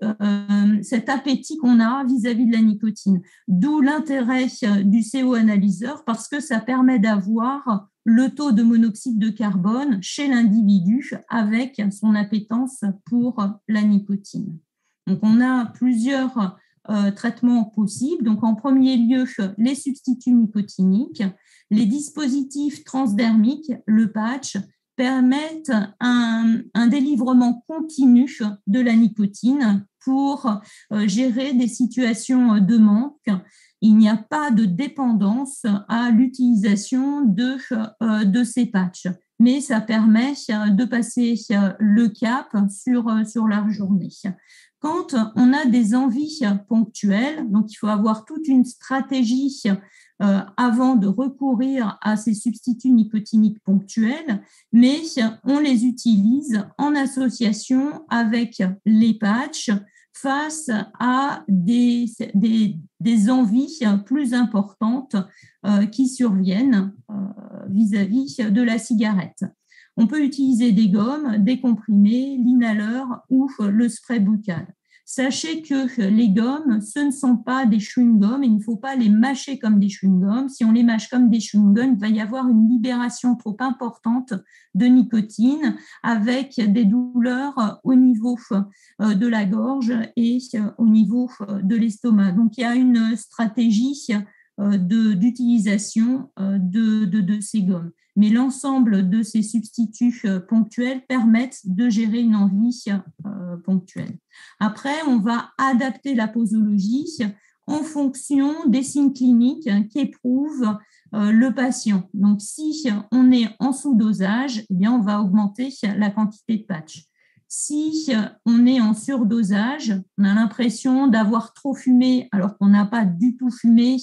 cet appétit qu'on a vis-à-vis de la nicotine. D'où l'intérêt du CO-analyseur, parce que ça permet d'avoir le taux de monoxyde de carbone chez l'individu avec son appétence pour la nicotine. Donc, on a plusieurs traitements possibles. Donc, en premier lieu, les substituts nicotiniques, les dispositifs transdermiques, le patch, permettent un délivrement continu de la nicotine pour gérer des situations de manque. il n'y a pas de dépendance à l'utilisation de ces patchs, mais ça permet de passer le cap sur la journée. Quand on a des envies ponctuelles, donc il faut avoir toute une stratégie avant de recourir à ces substituts nicotiniques ponctuels, mais on les utilise en association avec les patchs face à des envies plus importantes qui surviennent vis-à-vis de la cigarette. On peut utiliser des gommes, des comprimés, l'inhaleur ou le spray buccal. Sachez que les gommes, ce ne sont pas des chewing-gums, il ne faut pas les mâcher comme des chewing-gums. Si on les mâche comme des chewing-gums, il va y avoir une libération trop importante de nicotine avec des douleurs au niveau de la gorge et au niveau de l'estomac. Donc, il y a une stratégie d'utilisation de ces gommes. Mais l'ensemble de ces substituts ponctuels permettent de gérer une envie ponctuelle. Après, on va adapter la posologie en fonction des signes cliniques qu'éprouve le patient. Donc, si on est en sous-dosage, eh bien, on va augmenter la quantité de patch. Si on est en surdosage, on a l'impression d'avoir trop fumé alors qu'on n'a pas du tout fumé,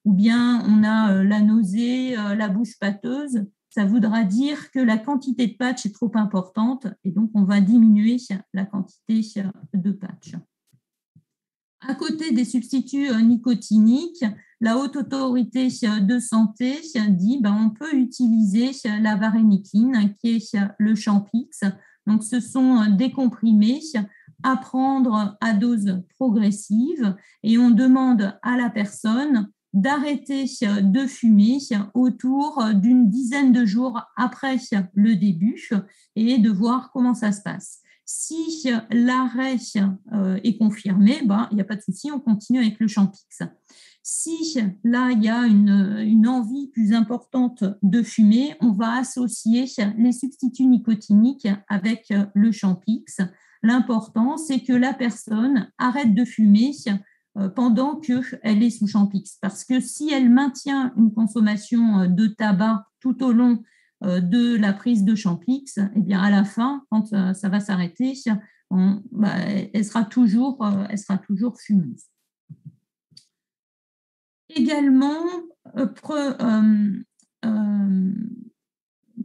ou bien on a la nausée, la bouche pâteuse, ça voudra dire que la quantité de patch est trop importante et donc on va diminuer la quantité de patch. À côté des substituts nicotiniques, la Haute Autorité de Santé dit on peut utiliser la varénicline, qui est le Champix. Donc, ce sont des comprimés à prendre à dose progressive et on demande à la personne d'arrêter de fumer autour d'une dizaine de jours après le début et de voir comment ça se passe. Si l'arrêt est confirmé, il n'y a pas de souci, on continue avec le Champix. Si là, il y a une envie plus importante de fumer, on va associer les substituts nicotiniques avec le Champix. L'important, c'est que la personne arrête de fumer pendant qu'elle est sous Champix. Parce que si elle maintient une consommation de tabac tout au long de la prise de Champix, eh bien à la fin, quand ça va s'arrêter, elle sera toujours fumeuse. Également,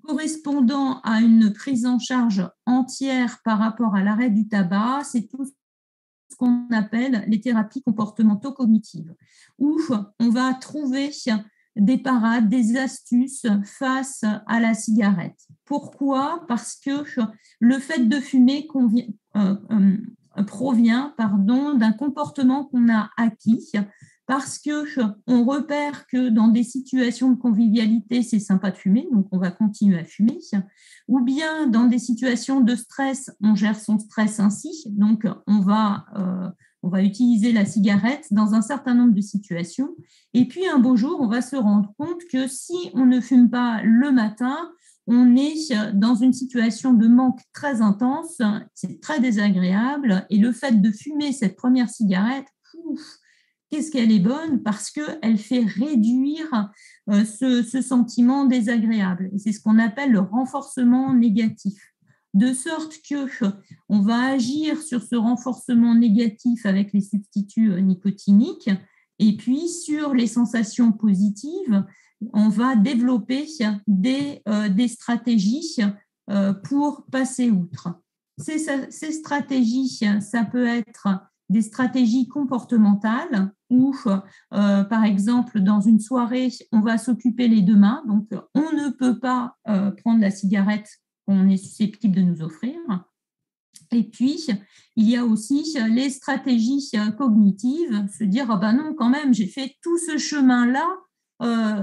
correspondant à une prise en charge entière par rapport à l'arrêt du tabac, c'est tout ce qu'on appelle les thérapies comportementaux-cognitives, où on va trouver des parades, des astuces face à la cigarette. Pourquoi ? Parce que le fait de fumer provient d'un comportement qu'on a acquis, parce qu'on repère que dans des situations de convivialité, c'est sympa de fumer, donc on va continuer à fumer, ou bien dans des situations de stress, on gère son stress ainsi, donc on va utiliser la cigarette dans un certain nombre de situations, et puis un beau jour, on va se rendre compte que si on ne fume pas le matin, on est dans une situation de manque très intense, c'est très désagréable, et le fait de fumer cette première cigarette, qu'est-ce qu'elle est bonne parce qu'elle fait réduire ce sentiment désagréable. Et c'est ce qu'on appelle le renforcement négatif. De sorte qu'on va agir sur ce renforcement négatif avec les substituts nicotiniques et puis sur les sensations positives, on va développer des stratégies pour passer outre. Ces stratégies, ça peut être des stratégies comportementales où, par exemple, dans une soirée, on va s'occuper les deux mains. Donc, on ne peut pas prendre la cigarette qu'on est susceptible de nous offrir. Et puis, il y a aussi les stratégies cognitives, se dire « non, quand même, j'ai fait tout ce chemin-là,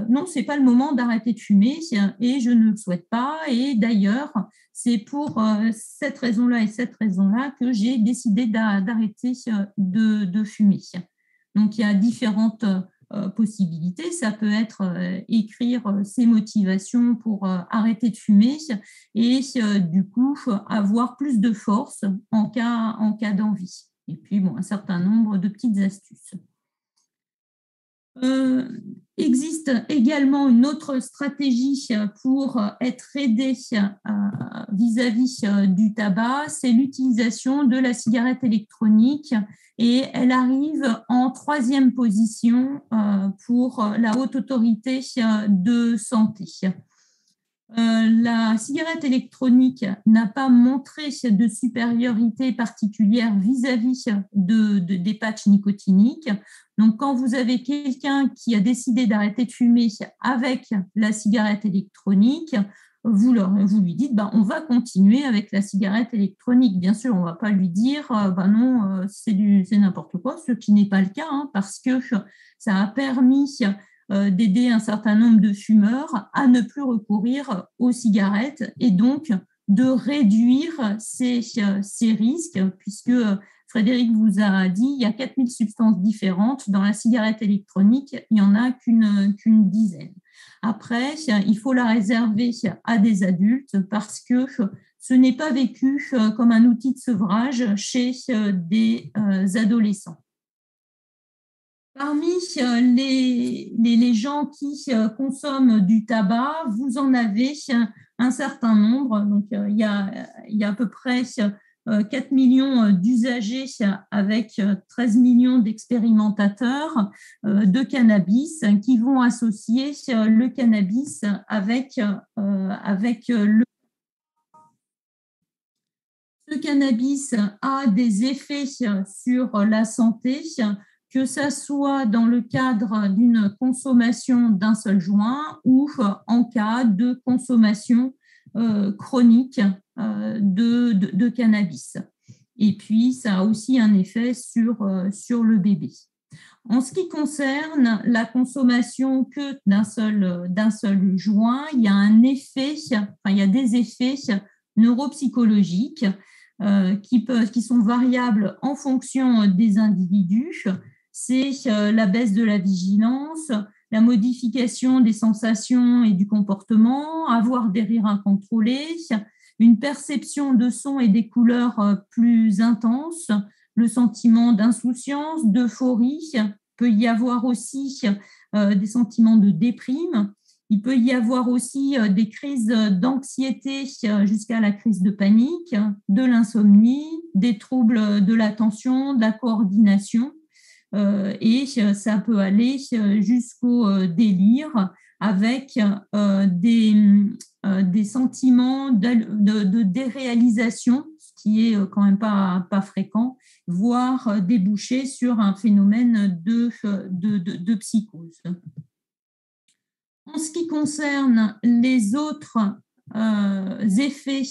non, ce n'est pas le moment d'arrêter de fumer et je ne le souhaite pas. Et d'ailleurs, c'est pour cette raison-là et cette raison-là que j'ai décidé d'arrêter de fumer. » Donc, il y a différentes possibilités. Ça peut être écrire ses motivations pour arrêter de fumer et du coup, avoir plus de force en cas d'envie. Et puis, un certain nombre de petites astuces. Existe également une autre stratégie pour être aidé vis-à-vis du tabac, c'est l'utilisation de la cigarette électronique et elle arrive en 3e position pour la Haute Autorité de santé. La cigarette électronique n'a pas montré de supériorité particulière vis-à-vis des patchs nicotiniques. Donc, quand vous avez quelqu'un qui a décidé d'arrêter de fumer avec la cigarette électronique, vous lui dites, on va continuer avec la cigarette électronique. Bien sûr, on ne va pas lui dire, non, c'est n'importe quoi, ce qui n'est pas le cas, parce que ça a permis d'aider un certain nombre de fumeurs à ne plus recourir aux cigarettes et donc de réduire ces risques, puisque Frédéric vous a dit il y a 4000 substances différentes. Dans la cigarette électronique, il n'y en a qu'une dizaine. Après, il faut la réserver à des adultes parce que ce n'est pas vécu comme un outil de sevrage chez des adolescents. Parmi les gens qui consomment du tabac, vous en avez un certain nombre. Donc, il y a à peu près 4 millions d'usagers avec 13 millions d'expérimentateurs de cannabis qui vont associer le cannabis avec le... Ce cannabis a des effets sur la santé, que ce soit dans le cadre d'une consommation d'un seul joint ou en cas de consommation chronique de cannabis. Et puis, ça a aussi un effet sur le bébé. En ce qui concerne la consommation que d'un seul joint, il y a des effets neuropsychologiques qui sont variables en fonction des individus. C'est la baisse de la vigilance, la modification des sensations et du comportement, avoir des rires incontrôlés, une perception de sons et des couleurs plus intenses, le sentiment d'insouciance, d'euphorie. Il peut y avoir aussi des sentiments de déprime. Il peut y avoir aussi des crises d'anxiété jusqu'à la crise de panique, de l'insomnie, des troubles de l'attention, de la coordination. Et ça peut aller jusqu'au délire avec des sentiments de déréalisation, ce qui est quand même pas fréquent, voire déboucher sur un phénomène de psychose. En ce qui concerne les autres effets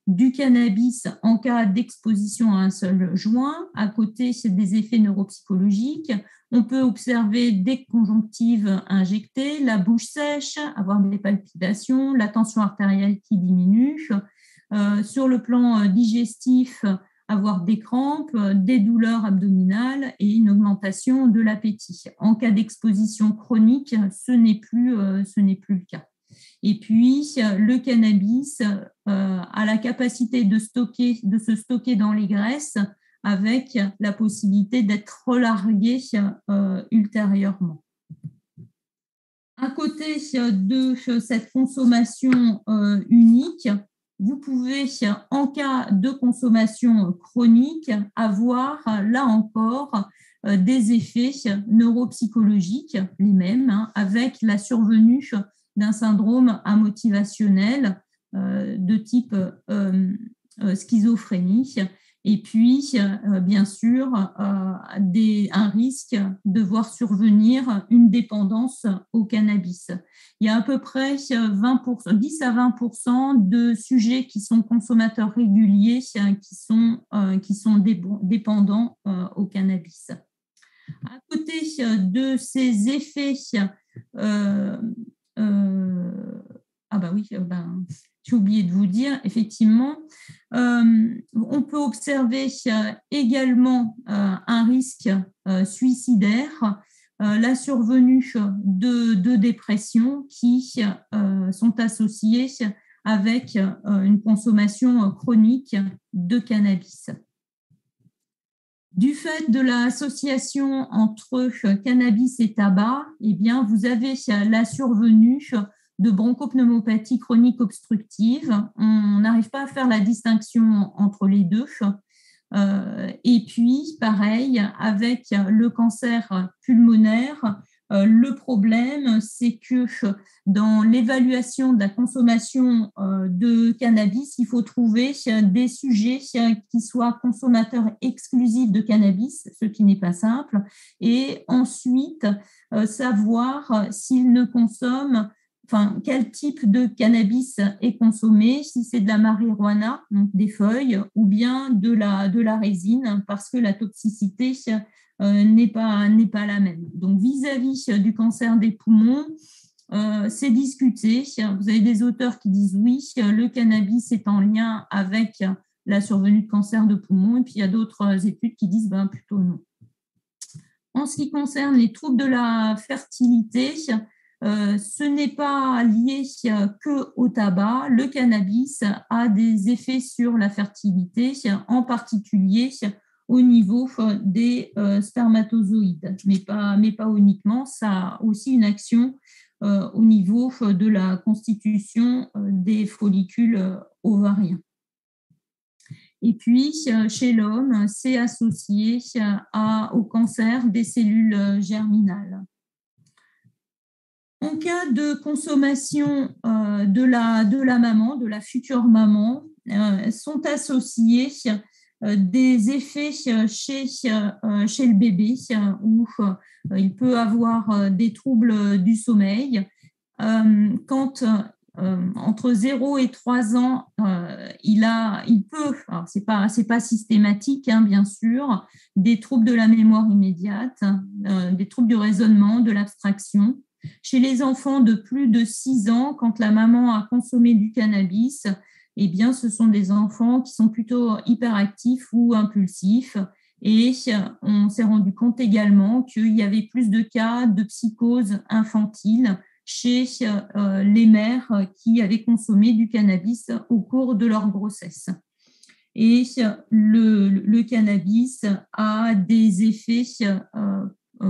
du cannabis en cas d'exposition à un seul joint, à côté des effets neuropsychologiques, on peut observer des conjonctives injectées, la bouche sèche, avoir des palpitations, la tension artérielle qui diminue. Sur le plan digestif, avoir des crampes, des douleurs abdominales et une augmentation de l'appétit. En cas d'exposition chronique, ce n'est plus le cas. Et puis, le cannabis a la capacité de se stocker dans les graisses avec la possibilité d'être relargué ultérieurement. À côté de cette consommation unique, vous pouvez, en cas de consommation chronique, avoir, là encore, des effets neuropsychologiques, les mêmes, avec la survenue d'un syndrome amotivationnel de type schizophrénie. Et puis, bien sûr, un risque de voir survenir une dépendance au cannabis. Il y a à peu près 10 à 20% de sujets qui sont consommateurs réguliers qui sont dépendants au cannabis. À côté de ces effets, j'ai oublié de vous dire, effectivement, on peut observer également un risque suicidaire, la survenue de dépressions qui sont associées avec une consommation chronique de cannabis. Du fait de l'association entre cannabis et tabac, eh bien, vous avez la survenue de bronchopneumopathie chronique obstructive. On n'arrive pas à faire la distinction entre les deux. Et puis, pareil, avec le cancer pulmonaire, le problème, c'est que dans l'évaluation de la consommation de cannabis, il faut trouver des sujets qui soient consommateurs exclusifs de cannabis, ce qui n'est pas simple, et ensuite savoir s'ils ne consomment, enfin, quel type de cannabis est consommé, si c'est de la marijuana, donc des feuilles, ou bien de la résine, parce que la toxicité n'est pas la même. Donc, vis-à-vis du cancer des poumons, c'est discuté. Vous avez des auteurs qui disent oui, le cannabis est en lien avec la survenue de cancer de poumon, et puis il y a d'autres études qui disent plutôt non. En ce qui concerne les troubles de la fertilité, ce n'est pas lié qu'au tabac. Le cannabis a des effets sur la fertilité, en particulier au niveau des spermatozoïdes, mais pas uniquement. Ça a aussi une action au niveau de la constitution des follicules ovariens. Et puis, chez l'homme, c'est associé au cancer des cellules germinales. En cas de consommation de la maman, de la future maman, sont associés des effets chez le bébé où il peut avoir des troubles du sommeil. Quand entre 0 et 3 ans, il peut, alors c'est pas systématique, bien sûr, des troubles de la mémoire immédiate, des troubles du raisonnement, de l'abstraction. Chez les enfants de plus de 6 ans, quand la maman a consommé du cannabis, eh bien, ce sont des enfants qui sont plutôt hyperactifs ou impulsifs. Et on s'est rendu compte également qu'il y avait plus de cas de psychose infantile chez les mères qui avaient consommé du cannabis au cours de leur grossesse. Et le cannabis a des effets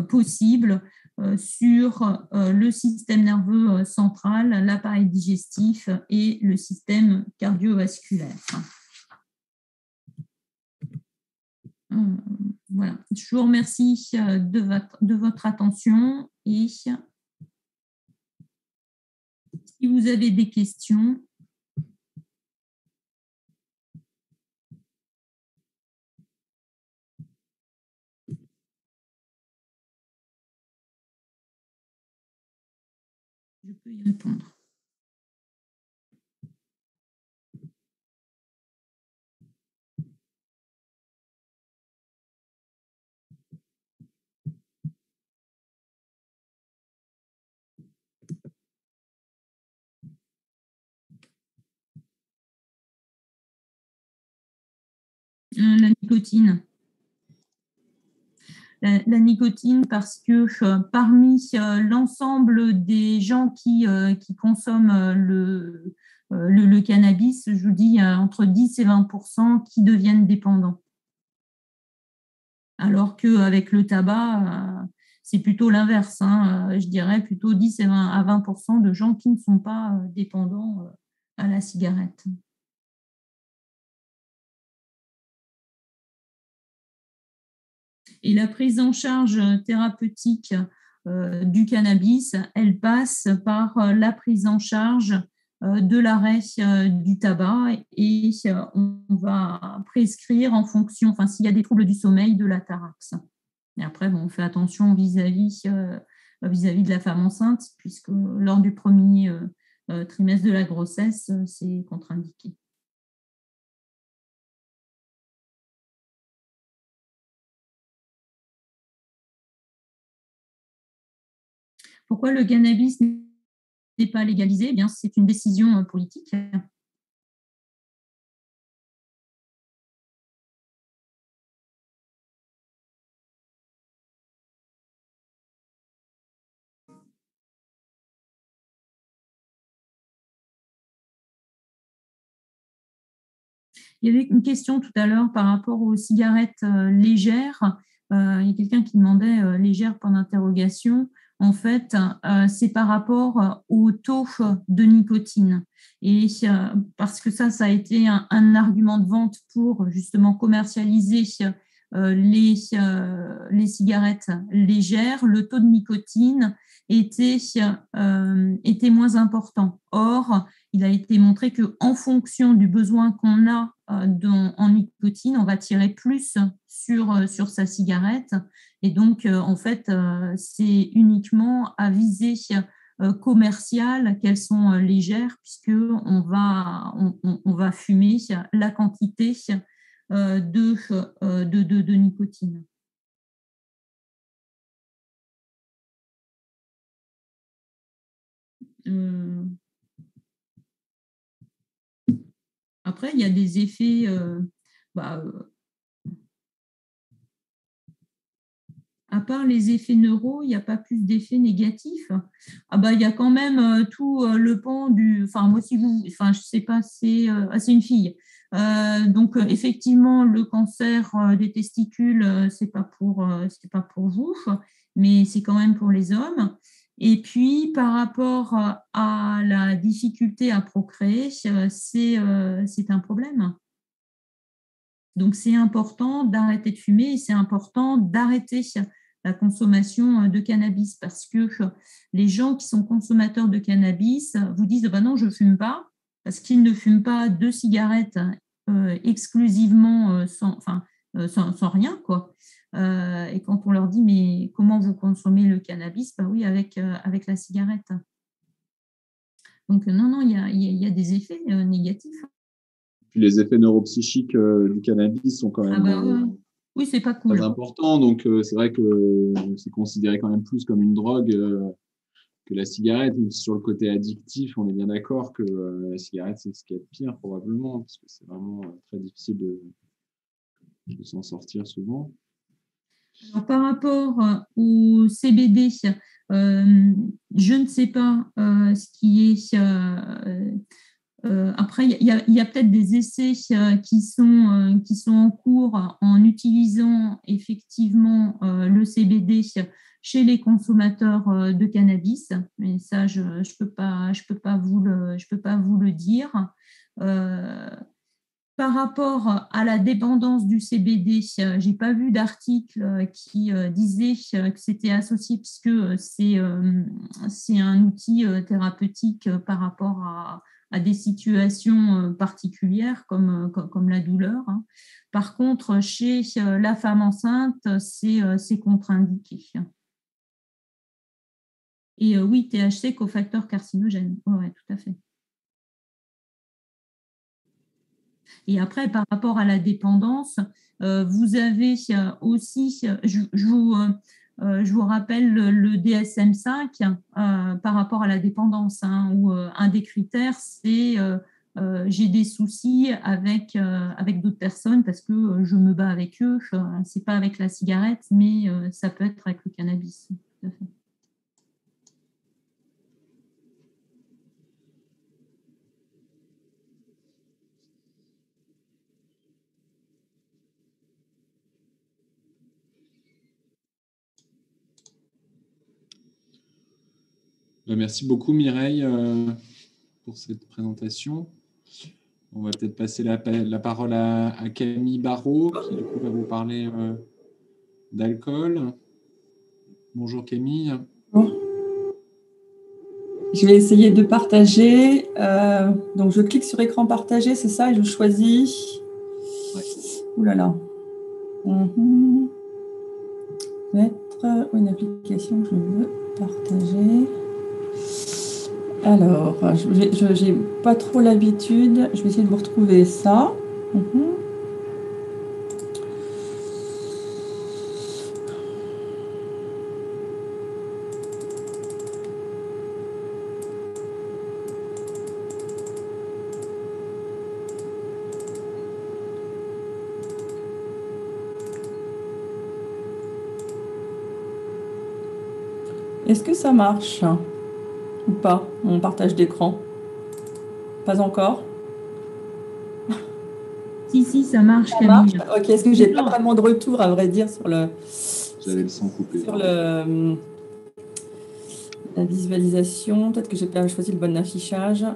possibles sur le système nerveux central, l'appareil digestif et le système cardiovasculaire. Voilà. Je vous remercie de votre attention et si vous avez des questions. Je peux y répondre. La nicotine. La nicotine parce que parmi l'ensemble des gens qui consomment le cannabis, je vous dis entre 10 et 20% qui deviennent dépendants. Alors qu'avec le tabac, c'est plutôt l'inverse. Je dirais plutôt 10 à 20% de gens qui ne sont pas dépendants à la cigarette. Et la prise en charge thérapeutique du cannabis, elle passe par la prise en charge de l'arrêt du tabac et on va prescrire en fonction, enfin s'il y a des troubles du sommeil, de l'atarax. Et après, on fait attention vis-à-vis de la femme enceinte, puisque lors du premier trimestre de la grossesse, c'est contre-indiqué. Pourquoi le cannabis n'est pas légalisé? Eh bien, c'est une décision politique. Il y avait une question tout à l'heure par rapport aux cigarettes légères. Il y a quelqu'un qui demandait légères point d'interrogation. En fait, c'est par rapport au taux de nicotine. Et parce que ça a été un argument de vente pour justement commercialiser les cigarettes légères. Le taux de nicotine était moins important. Or, il a été montré qu'en fonction du besoin qu'on a en nicotine, on va tirer plus sur sa cigarette. Et donc, en fait, c'est uniquement à visée commerciale qu'elles sont légères, puisqu'on on va fumer la quantité de nicotine. Après, il y a des effets. À part les effets neuro, il n'y a pas plus d'effets négatifs. Il y a quand même tout le pan du. Enfin, moi, si vous. Enfin, je ne sais pas, c'est une fille. Donc, effectivement, le cancer des testicules, c'est pas pour vous, mais c'est quand même pour les hommes. Et puis, par rapport à la difficulté à procréer, c'est un problème. Donc, c'est important d'arrêter de fumer et c'est important d'arrêter la consommation de cannabis parce que les gens qui sont consommateurs de cannabis vous disent bah non, je ne fume pas parce qu'ils ne fument pas de cigarettes exclusivement sans rien, quoi. Et quand on leur dit mais comment vous consommez le cannabis, bah oui, avec la cigarette. Donc, non, il y a des effets négatifs. Puis les effets neuropsychiques du cannabis sont quand même oui, c'est pas cool. Très importants. Donc, c'est vrai que c'est considéré quand même plus comme une drogue que la cigarette. Même si sur le côté addictif, on est bien d'accord que la cigarette, c'est ce qu'il y a de pire, probablement, parce que c'est vraiment très difficile de s'en sortir souvent. Alors, par rapport au CBD, je ne sais pas ce qui est. Après, il y a peut-être des essais qui sont en cours en utilisant effectivement le CBD chez les consommateurs de cannabis, mais ça, je peux pas vous le dire. Par rapport à la dépendance du CBD, je n'ai pas vu d'article qui disait que c'était associé puisque c'est un outil thérapeutique par rapport à des situations particulières comme la douleur. Par contre, chez la femme enceinte, c'est contre-indiqué. Et oui, THC, cofacteur carcinogène. Oui, tout à fait. Et après, par rapport à la dépendance, vous avez aussi, je vous rappelle le DSM-5 par rapport à la dépendance, où un des critères, c'est j'ai des soucis avec d'autres personnes parce que je me bats avec eux. C'est pas avec la cigarette, mais ça peut être avec le cannabis. Tout à fait. Merci beaucoup Mireille pour cette présentation. On va peut-être passer la parole à Camille Barrault qui du coup va vous parler d'alcool. Bonjour Camille. Bon. Je vais essayer de partager. Donc je clique sur écran partagé, c'est ça, et je choisis. Ouais. Ouh là là. Mettre une application que je veux partager. Alors, je n'ai pas trop l'habitude. Je vais essayer de vous retrouver ça. Est-ce que ça marche ou pas, mon partage d'écran? Pas encore? Si, ça marche, Ça marche. Camille. Ok, est-ce que j'ai pas vraiment de retour, à vrai dire, sur le... J'avais le son coupé. Sur la visualisation, peut-être que j'ai pas choisi le bon affichage.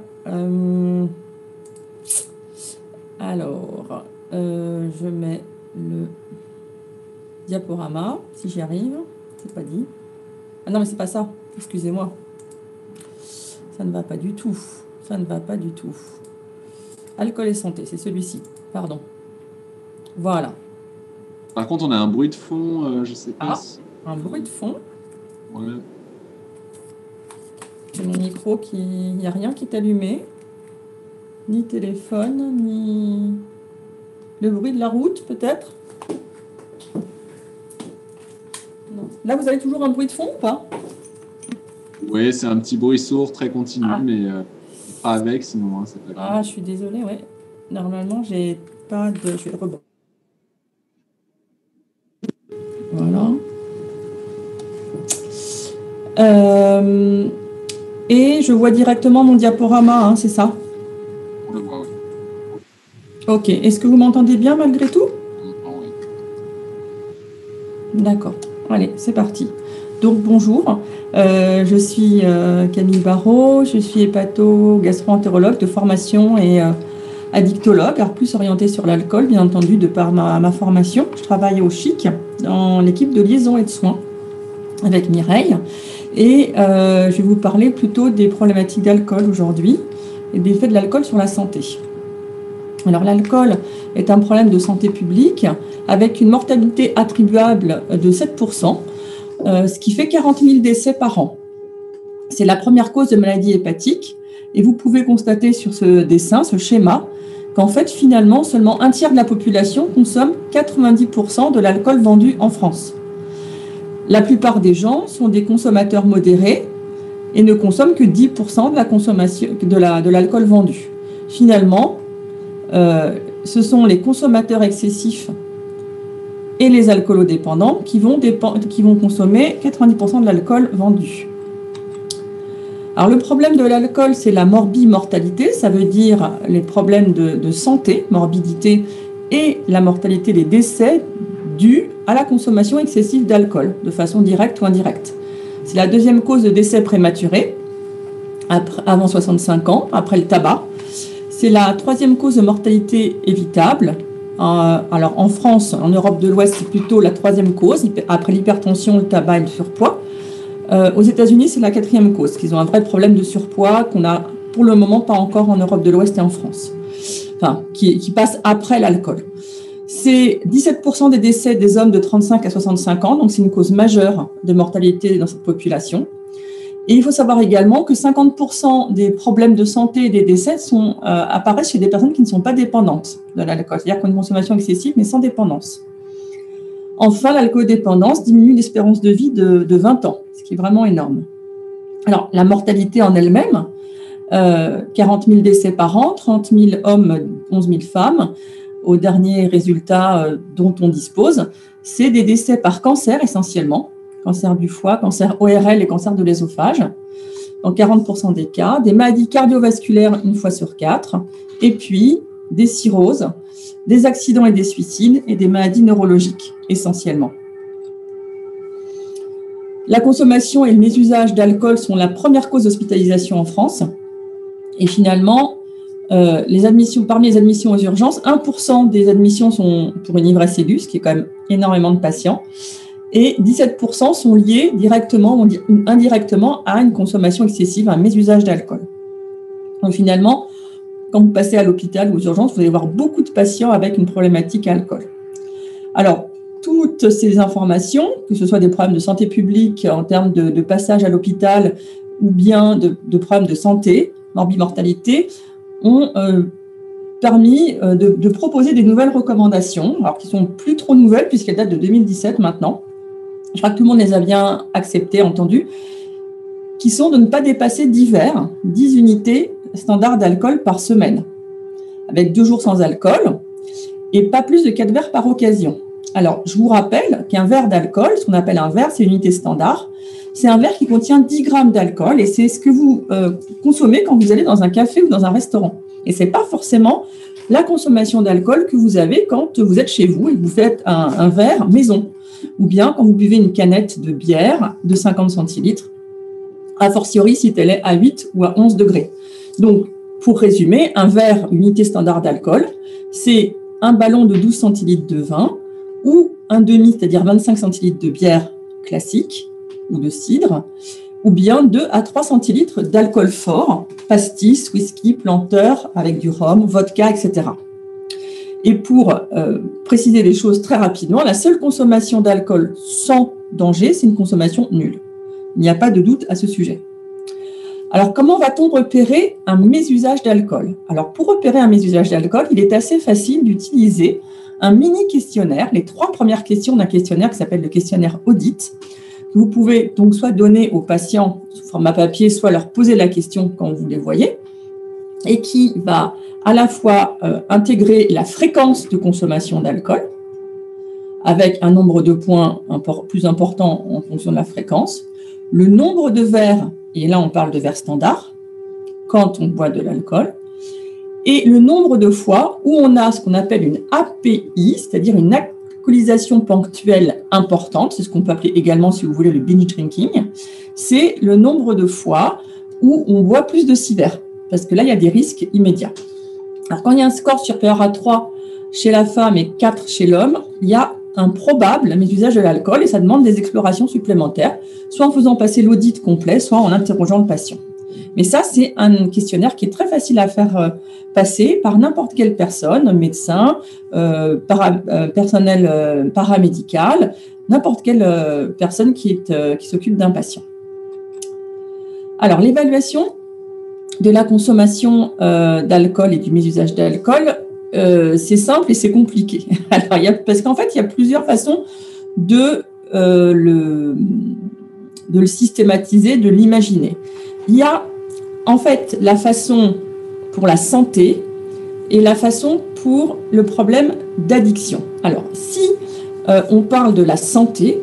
Alors, je mets le diaporama, si j'y arrive. C'est pas dit. Ah non, mais c'est pas ça. Excusez-moi. Ça ne va pas du tout. Ça ne va pas du tout. Alcool et santé, c'est celui-ci. Pardon. Voilà. Par contre, on a un bruit de fond, je sais pas. Ah, si... un bruit de fond. Ouais. C'est mon micro qui... Il n'y a rien qui est allumé. Ni téléphone, ni... Le bruit de la route, peut-être. Non. Là, vous avez toujours un bruit de fond ou pas? Oui, c'est un petit bruit sourd, très continu, mais pas avec, sinon, hein, c'est pas grave. Ah, je suis désolée, ouais. Normalement, j'ai pas de... Je vais rebondir. Voilà. Et je vois directement mon diaporama, hein, c'est ça? On le voit, oui. Ok. Est-ce que vous m'entendez bien malgré tout? Oui. D'accord. Allez, c'est parti. Donc, bonjour. Je suis Camille Barraud. Je suis hépato-gastro-entérologue de formation et addictologue, alors plus orientée sur l'alcool, bien entendu, de par ma formation. Je travaille au CHIC, dans l'équipe de liaison et de soins, avec Mireille. Et je vais vous parler plutôt des problématiques d'alcool aujourd'hui et des effets de l'alcool sur la santé. Alors, l'alcool est un problème de santé publique avec une mortalité attribuable de 7%, ce qui fait 40 000 décès par an. C'est la première cause de maladie hépatique et vous pouvez constater sur ce dessin, ce schéma, qu'en fait, finalement, seulement un tiers de la population consomme 90% de l'alcool vendu en France. La plupart des gens sont des consommateurs modérés et ne consomment que 10% de la consommation de l'alcool vendu. Finalement, ce sont les consommateurs excessifs et les alcoolodépendants qui vont consommer 90% de l'alcool vendu. Alors, le problème de l'alcool, c'est la morbimortalité, ça veut dire les problèmes de santé, morbidité, et la mortalité des décès dus à la consommation excessive d'alcool, de façon directe ou indirecte. C'est la deuxième cause de décès prématuré, avant 65 ans, après le tabac. C'est la troisième cause de mortalité évitable. Alors, en France, en Europe de l'Ouest, c'est plutôt la troisième cause, après l'hypertension, le tabac et le surpoids. Aux États-Unis, c'est la quatrième cause, qu'ils ont un vrai problème de surpoids qu'on a pour le moment pas encore en Europe de l'Ouest et en France, enfin, qui passe après l'alcool. C'est 17% des décès des hommes de 35 à 65 ans, donc c'est une cause majeure de mortalité dans cette population. Et il faut savoir également que 50% des problèmes de santé et des décès apparaissent chez des personnes qui ne sont pas dépendantes de l'alcool, c'est-à-dire qui ont une consommation excessive mais sans dépendance. Enfin, l'alcoolodépendance diminue l'espérance de vie de 20 ans, ce qui est vraiment énorme. Alors, la mortalité en elle-même, 40 000 décès par an, 30 000 hommes, 11 000 femmes, au dernier résultat dont on dispose, c'est des décès par cancer essentiellement, cancer du foie, cancer ORL et cancer de l'œsophage, dans 40% des cas, des maladies cardiovasculaires une fois sur 4, et puis des cirrhoses, des accidents et des suicides et des maladies neurologiques essentiellement. La consommation et le mésusage d'alcool sont la première cause d'hospitalisation en France. Et finalement, parmi les admissions aux urgences, 1% des admissions sont pour une ivresse aiguë, ce qui est quand même énormément de patients, et 17% sont liés directement ou indirectement à une consommation excessive, à un mésusage d'alcool. Donc finalement, quand vous passez à l'hôpital ou aux urgences, vous allez voir beaucoup de patients avec une problématique alcool. Alors, toutes ces informations, que ce soit des problèmes de santé publique en termes de passage à l'hôpital ou bien de problèmes de santé, morbimortalité, ont permis de proposer des nouvelles recommandations, alors qui sont plus trop nouvelles puisqu'elles datent de 2017 maintenant. Je crois que tout le monde les a bien acceptées, entendues, qui sont de ne pas dépasser 10 unités standards d'alcool par semaine, avec 2 jours sans alcool et pas plus de 4 verres par occasion. Alors, je vous rappelle qu'un verre d'alcool, ce qu'on appelle un verre, c'est une unité standard, c'est un verre qui contient 10 grammes d'alcool et c'est ce que vous consommez quand vous allez dans un café ou dans un restaurant. Et ce n'est pas forcément la consommation d'alcool que vous avez quand vous êtes chez vous et que vous faites un verre maison, ou bien quand vous buvez une canette de bière de 50 centilitres, a fortiori si elle est à 8 ou à 11 degrés. Donc, pour résumer, un verre, unité standard d'alcool, c'est un ballon de 12 centilitres de vin ou un demi, c'est-à-dire 25 centilitres de bière classique ou de cidre, ou bien 2 à 3 centilitres d'alcool fort, pastis, whisky, planteur, avec du rhum, vodka, etc. Et pour préciser les choses très rapidement, la seule consommation d'alcool sans danger, c'est une consommation nulle. Il n'y a pas de doute à ce sujet. Alors, comment va-t-on repérer un mésusage d'alcool? Alors, pour repérer un mésusage d'alcool, il est assez facile d'utiliser un mini-questionnaire, les 3 premières questions d'un questionnaire qui s'appelle le questionnaire Audit. Vous pouvez donc soit donner aux patients sous format papier, soit leur poser la question quand vous les voyez, et qui va à la fois intégrer la fréquence de consommation d'alcool, avec un nombre de points plus important en fonction de la fréquence, le nombre de verres, et là on parle de verres standards, quand on boit de l'alcool, et le nombre de fois où on a ce qu'on appelle une API, c'est-à-dire une alcoolisation ponctuelle importante, c'est ce qu'on peut appeler également, si vous voulez, le binge drinking, c'est le nombre de fois où on boit plus de 6 verres, parce que là, il y a des risques immédiats. Alors, quand il y a un score supérieur à 3 chez la femme et 4 chez l'homme, il y a un probable mésusage de l'alcool et ça demande des explorations supplémentaires, soit en faisant passer l'audit complet, soit en interrogeant le patient. Mais ça, c'est un questionnaire qui est très facile à faire passer par n'importe quelle personne, médecin, personnel paramédical, n'importe quelle personne qui s'occupe d'un patient. Alors, l'évaluation de la consommation d'alcool et du mésusage d'alcool, c'est simple et c'est compliqué. Alors, parce qu'en fait, il y a plusieurs façons de le systématiser, de l'imaginer. Il y a en fait la façon pour la santé et la façon pour le problème d'addiction. Alors, si on parle de la santé,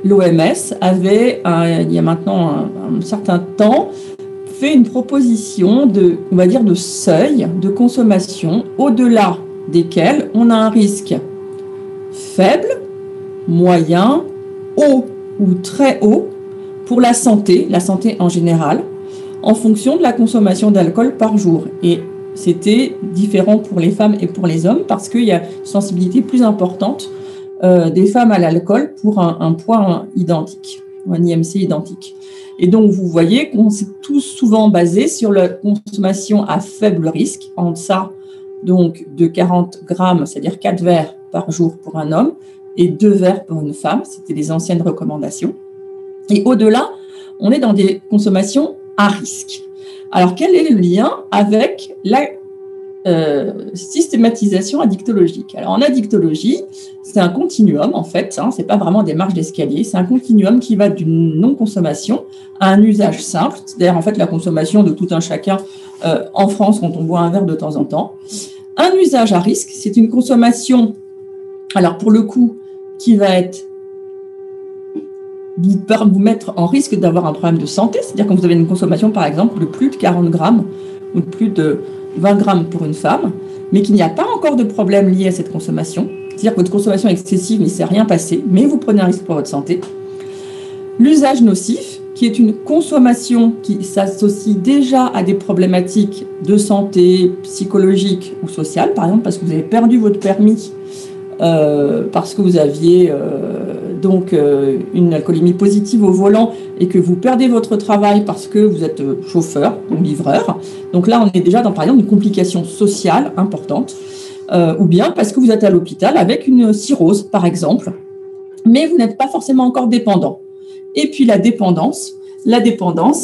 l'OMS avait, il y a maintenant un certain temps, fait une proposition de seuil de consommation au-delà desquels on a un risque faible, moyen, haut ou très haut pour la santé en général, en fonction de la consommation d'alcool par jour. Et c'était différent pour les femmes et pour les hommes parce qu'il y a une sensibilité plus importante des femmes à l'alcool pour un poids identique, un IMC identique. Et donc, vous voyez qu'on s'est tous souvent basé sur la consommation à faible risque, en deçà donc, de 40 grammes, c'est-à-dire 4 verres par jour pour un homme et 2 verres pour une femme. C'était les anciennes recommandations. Et au-delà, on est dans des consommations à risque. Alors, quel est le lien avec la systématisation addictologique? Alors, en addictologie, c'est un continuum, en fait, c'est pas vraiment des marches d'escalier, c'est un continuum qui va d'une non-consommation à un usage simple, c'est-à-dire, en fait, la consommation de tout un chacun en France quand on boit un verre de temps en temps. Un usage à risque, c'est une consommation, alors pour le coup, qui va être vous mettre en risque d'avoir un problème de santé, c'est-à-dire quand vous avez une consommation, par exemple, de plus de 40 grammes ou de plus de 20 grammes pour une femme, mais qu'il n'y a pas encore de problème lié à cette consommation, c'est-à-dire que votre consommation est excessive, mais il ne s'est rien passé, mais vous prenez un risque pour votre santé. L'usage nocif, qui est une consommation qui s'associe déjà à des problématiques de santé psychologique ou sociale, par exemple parce que vous avez perdu votre permis, parce que vous aviez une alcoolémie positive au volant et que vous perdez votre travail parce que vous êtes chauffeur ou livreur. Donc là, on est déjà dans, par exemple, une complication sociale importante, ou bien parce que vous êtes à l'hôpital avec une cirrhose, par exemple, mais vous n'êtes pas forcément encore dépendant. Et puis la dépendance,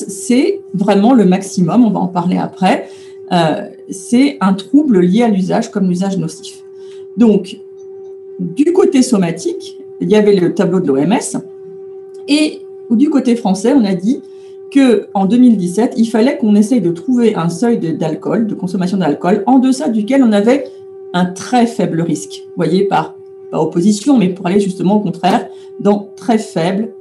c'est vraiment le maximum, on va en parler après, c'est un trouble lié à l'usage comme l'usage nocif. Donc, du côté somatique, il y avait le tableau de l'OMS, et du côté français, on a dit qu'en 2017, il fallait qu'on essaye de trouver un seuil d'alcool, de consommation d'alcool, en deçà duquel on avait un très faible risque. Vous voyez, pas opposition, mais pour aller justement au contraire dans très faible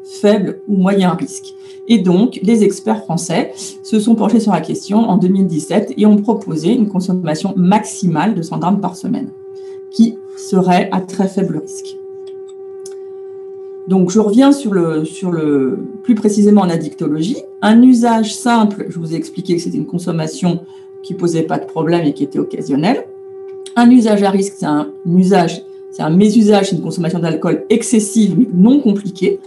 ou moyen risque. Et donc, les experts français se sont penchés sur la question en 2017 et ont proposé une consommation maximale de 100 grammes par semaine, qui serait à très faible risque. Donc, je reviens sur le plus précisément en addictologie. Un usage simple, je vous ai expliqué que c'était une consommation qui ne posait pas de problème et qui était occasionnelle. Un usage à risque, c'est un mésusage, c'est une consommation d'alcool excessive mais non compliquée.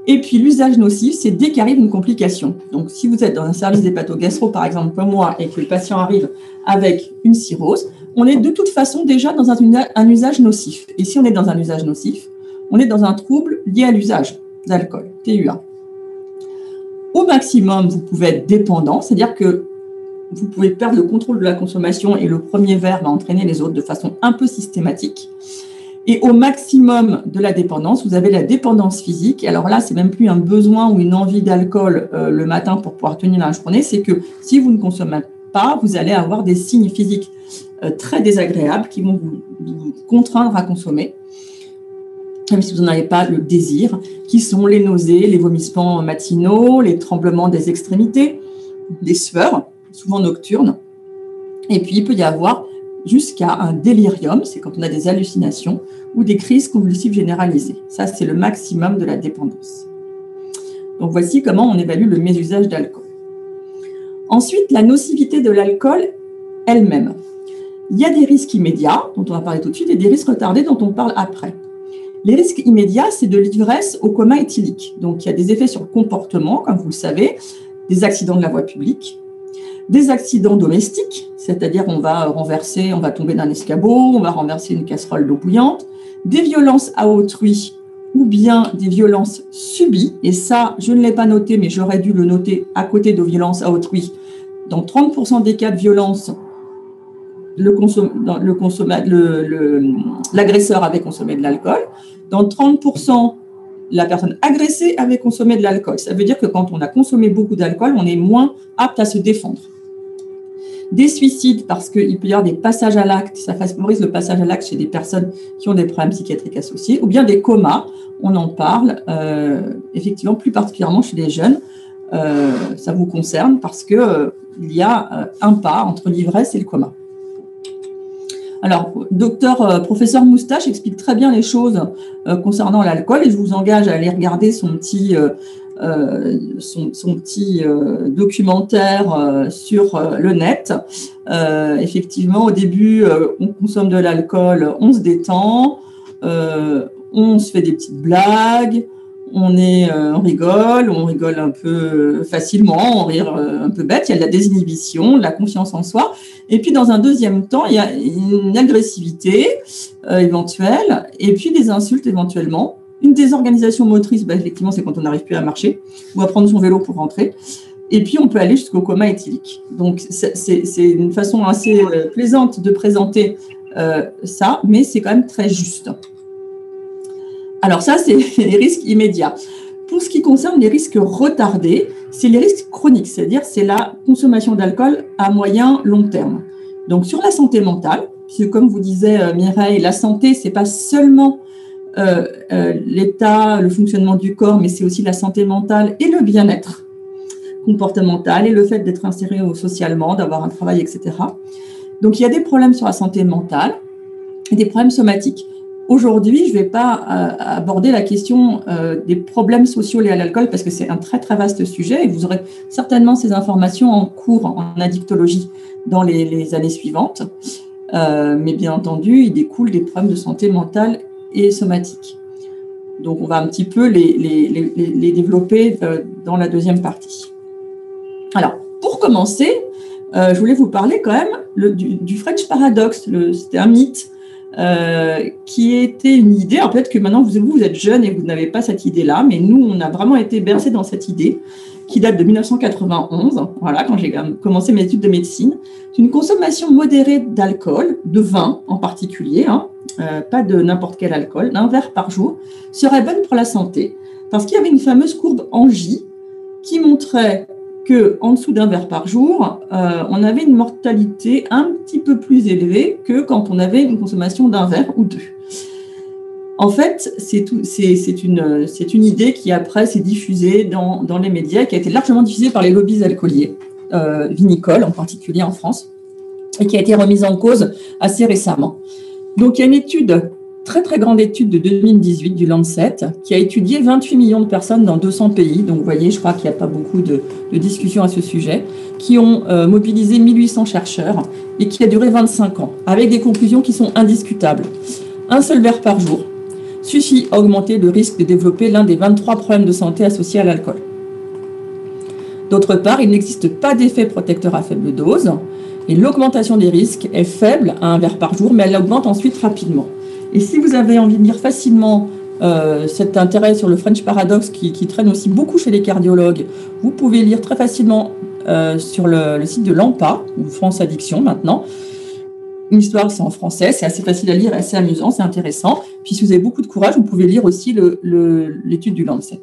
Et puis l'usage nocif, c'est dès qu'arrive une complication. Donc si vous êtes dans un service d'hépatogastro, par exemple comme moi, et que le patient arrive avec une cirrhose, on est de toute façon déjà dans un usage nocif. Et si on est dans un usage nocif, on est dans un trouble lié à l'usage d'alcool, TUA. Au maximum, vous pouvez être dépendant, c'est-à-dire que vous pouvez perdre le contrôle de la consommation et le premier verre va entraîner les autres de façon un peu systématique. Et au maximum de la dépendance, vous avez la dépendance physique. Et alors là, c'est même plus un besoin ou une envie d'alcool le matin pour pouvoir tenir la journée. C'est que si vous ne consommez pas, vous allez avoir des signes physiques très désagréables qui vont vous contraindre à consommer, même si vous n'en avez pas le désir, qui sont les nausées, les vomissements matinaux, les tremblements des extrémités, des sueurs, souvent nocturnes. Et puis, il peut y avoir jusqu'à un délirium, c'est quand on a des hallucinations, ou des crises convulsives généralisées. Ça, c'est le maximum de la dépendance. Donc, voici comment on évalue le mésusage d'alcool. Ensuite, la nocivité de l'alcool elle-même. Il y a des risques immédiats, dont on va parler tout de suite, et des risques retardés, dont on parle après. Les risques immédiats, c'est de l'ivresse au coma éthylique. Donc, il y a des effets sur le comportement, comme vous le savez, des accidents de la voie publique, des accidents domestiques, c'est-à-dire on va tomber d'un escabeau, on va renverser une casserole d'eau bouillante, des violences à autrui ou bien des violences subies, et ça, je ne l'ai pas noté, mais j'aurais dû le noter à côté de violences à autrui. Dans 30% des cas de violence, l'agresseur avait consommé de l'alcool. Dans 30%, la personne agressée avait consommé de l'alcool. Ça veut dire que quand on a consommé beaucoup d'alcool, on est moins apte à se défendre. Des suicides, parce qu'il peut y avoir des passages à l'acte, ça favorise le passage à l'acte chez des personnes qui ont des problèmes psychiatriques associés, ou bien des comas, on en parle, effectivement, plus particulièrement chez les jeunes. Ça vous concerne parce qu'il y a un pas entre l'ivresse et le coma. Alors, professeur Moustache explique très bien les choses concernant l'alcool et je vous engage à aller regarder son petit documentaire sur le net. Effectivement, au début, on consomme de l'alcool, on se détend, on se fait des petites blagues, on rigole un peu facilement, on rit un peu bête, il y a de la désinhibition, de la confiance en soi. Et puis, dans un deuxième temps, il y a une agressivité éventuelle et puis des insultes éventuellement. Une désorganisation motrice, effectivement, c'est quand on n'arrive plus à marcher ou à prendre son vélo pour rentrer. Et puis, on peut aller jusqu'au coma éthylique. Donc, c'est une façon assez plaisante de présenter ça, mais c'est quand même très juste. Alors ça, c'est les risques immédiats. Pour ce qui concerne les risques retardés, c'est les risques chroniques, c'est-à-dire c'est la consommation d'alcool à moyen, long terme. Donc sur la santé mentale, puisque comme vous disait Mireille, la santé, c'est pas seulement l'état, le fonctionnement du corps, mais c'est aussi la santé mentale et le bien-être comportemental et le fait d'être inséré socialement, d'avoir un travail, etc. Donc il y a des problèmes sur la santé mentale et des problèmes somatiques. Aujourd'hui, je ne vais pas aborder la question des problèmes sociaux liés à l'alcool parce que c'est un très très vaste sujet et vous aurez certainement ces informations en cours en addictologie dans les années suivantes. Mais bien entendu, il découle des problèmes de santé mentale et somatique. Donc, on va un petit peu les développer dans la deuxième partie. Alors, pour commencer, je voulais vous parler quand même du French Paradox. C'était un mythe. Qui était une idée, alors peut-être que maintenant vous êtes jeune et vous n'avez pas cette idée-là, mais nous, on a vraiment été bercés dans cette idée qui date de 1991, voilà, quand j'ai commencé mes études de médecine. C'est une consommation modérée d'alcool, de vin en particulier, pas de n'importe quel alcool, d'un verre par jour, serait bonne pour la santé, parce qu'il y avait une fameuse courbe en J qui montrait qu'en dessous d'un verre par jour, on avait une mortalité un petit peu plus élevée que quand on avait une consommation d'un verre ou deux. En fait, c'est une idée qui après s'est diffusée dans les médias, qui a été largement diffusée par les lobbies alcooliers, vinicoles en particulier en France, et qui a été remise en cause assez récemment. Donc il y a une étude, très très grande étude de 2018 du Lancet, qui a étudié 28 millions de personnes dans 200 pays. Donc vous voyez, je crois qu'il n'y a pas beaucoup de discussions à ce sujet, qui ont mobilisé 1800 chercheurs et qui a duré 25 ans, avec des conclusions qui sont indiscutables. Un seul verre par jour suffit à augmenter le risque de développer l'un des 23 problèmes de santé associés à l'alcool. D'autre part, il n'existe pas d'effet protecteur à faible dose et l'augmentation des risques est faible à un verre par jour, mais elle augmente ensuite rapidement. Et si vous avez envie de lire facilement cet intérêt sur le French Paradox qui traîne aussi beaucoup chez les cardiologues, vous pouvez lire très facilement sur le site de l'AMPA, ou France Addiction maintenant. Une histoire, c'est en français, c'est assez facile à lire, assez amusant, c'est intéressant. Puis si vous avez beaucoup de courage, vous pouvez lire aussi l'étude du Lancet.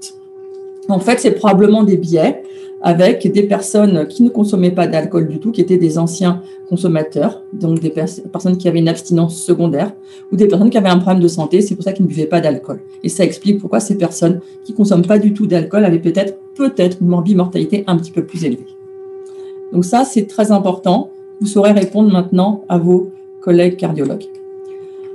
En fait, c'est probablement des biais avec des personnes qui ne consommaient pas d'alcool du tout, qui étaient des anciens consommateurs, donc des personnes qui avaient une abstinence secondaire, ou des personnes qui avaient un problème de santé, c'est pour ça qu'ils ne buvaient pas d'alcool. Et ça explique pourquoi ces personnes qui ne consomment pas du tout d'alcool avaient peut-être une morbimortalité un petit peu plus élevée. Donc ça, c'est très important. Vous saurez répondre maintenant à vos collègues cardiologues.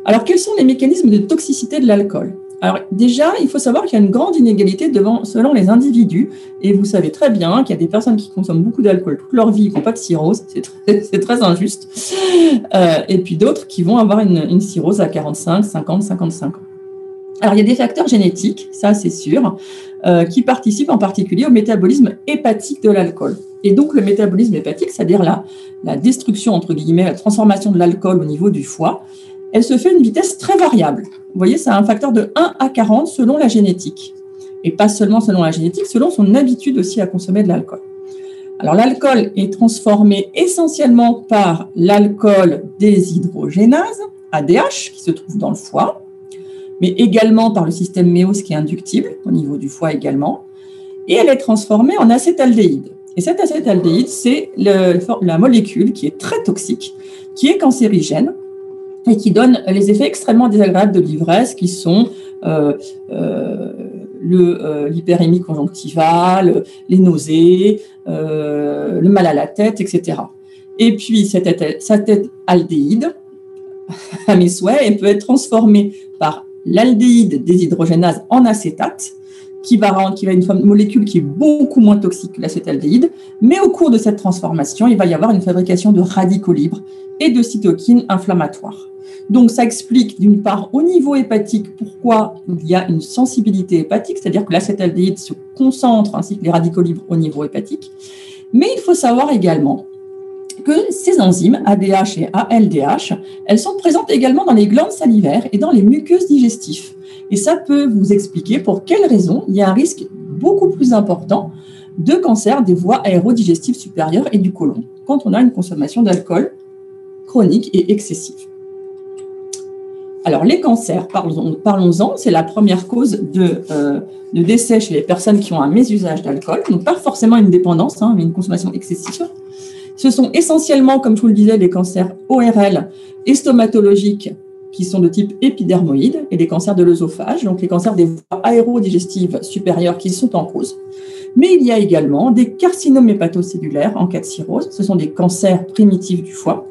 Alors, quels sont les mécanismes de toxicité de l'alcool ? Alors déjà, il faut savoir qu'il y a une grande inégalité selon les individus, et vous savez très bien qu'il y a des personnes qui consomment beaucoup d'alcool toute leur vie et qui n'ont pas de cirrhose, c'est très injuste, et puis d'autres qui vont avoir une cirrhose à 45, 50, 55 ans. Alors il y a des facteurs génétiques, ça c'est sûr, qui participent en particulier au métabolisme hépatique de l'alcool. Et donc le métabolisme hépatique, c'est-à-dire la destruction, entre guillemets, la transformation de l'alcool au niveau du foie, elle se fait à une vitesse très variable. Vous voyez, c'est un facteur de 1 à 40 selon la génétique. Et pas seulement selon la génétique, selon son habitude aussi à consommer de l'alcool. Alors, l'alcool est transformé essentiellement par l'alcool déshydrogénase, ADH, qui se trouve dans le foie, mais également par le système méose qui est inductible, au niveau du foie également. Et elle est transformée en acétaldéhyde. Et cet acétaldéhyde, c'est la molécule qui est très toxique, qui est cancérigène, et qui donne les effets extrêmement désagréables de l'ivresse, qui sont l'hyperémie conjonctivale, les nausées, le mal à la tête, etc. Et puis, cette aldéhyde, à mes souhaits, elle peut être transformée par l'aldéhyde déshydrogénase en acétate, qui va une molécule qui est beaucoup moins toxique que l'acétaldéhyde, mais au cours de cette transformation, il va y avoir une fabrication de radicaux libres et de cytokines inflammatoires. Donc, ça explique d'une part au niveau hépatique pourquoi il y a une sensibilité hépatique, c'est-à-dire que l'acétaldéhyde se concentre ainsi que les radicaux libres au niveau hépatique. Mais il faut savoir également que ces enzymes, ADH et ALDH, elles sont présentes également dans les glandes salivaires et dans les muqueuses digestives. Et ça peut vous expliquer pour quelles raisons il y a un risque beaucoup plus important de cancer des voies aérodigestives supérieures et du côlon quand on a une consommation d'alcool chronique et excessive. Alors, les cancers, parlons-en, c'est la première cause de décès chez les personnes qui ont un mésusage d'alcool, donc pas forcément une dépendance, mais une consommation excessive. Ce sont essentiellement, comme je vous le disais, les cancers ORL et stomatologiques qui sont de type épidermoïde et les cancers de l'œsophage, donc les cancers des voies aérodigestives supérieures qui sont en cause. Mais il y a également des carcinomes hépatocellulaires en cas de cirrhose, ce sont des cancers primitifs du foie.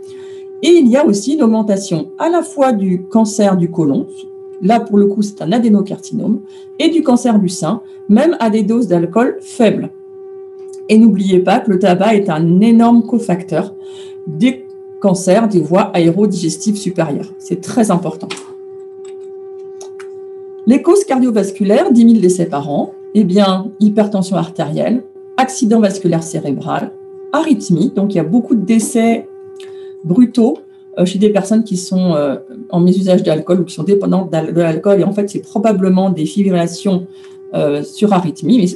Et il y a aussi une augmentation à la fois du cancer du côlon, là pour le coup c'est un adénocarcinome, et du cancer du sein, même à des doses d'alcool faibles. Et n'oubliez pas que le tabac est un énorme cofacteur des cancers des voies aérodigestives supérieures. C'est très important. Les causes cardiovasculaires, 10 000 décès par an, eh bien, hypertension artérielle, accident vasculaire cérébral, arythmie, donc il y a beaucoup de décès brutaux chez des personnes qui sont en mésusage d'alcool ou qui sont dépendantes de l'alcool. Et en fait, c'est probablement des fibrillations sur arythmie. Mais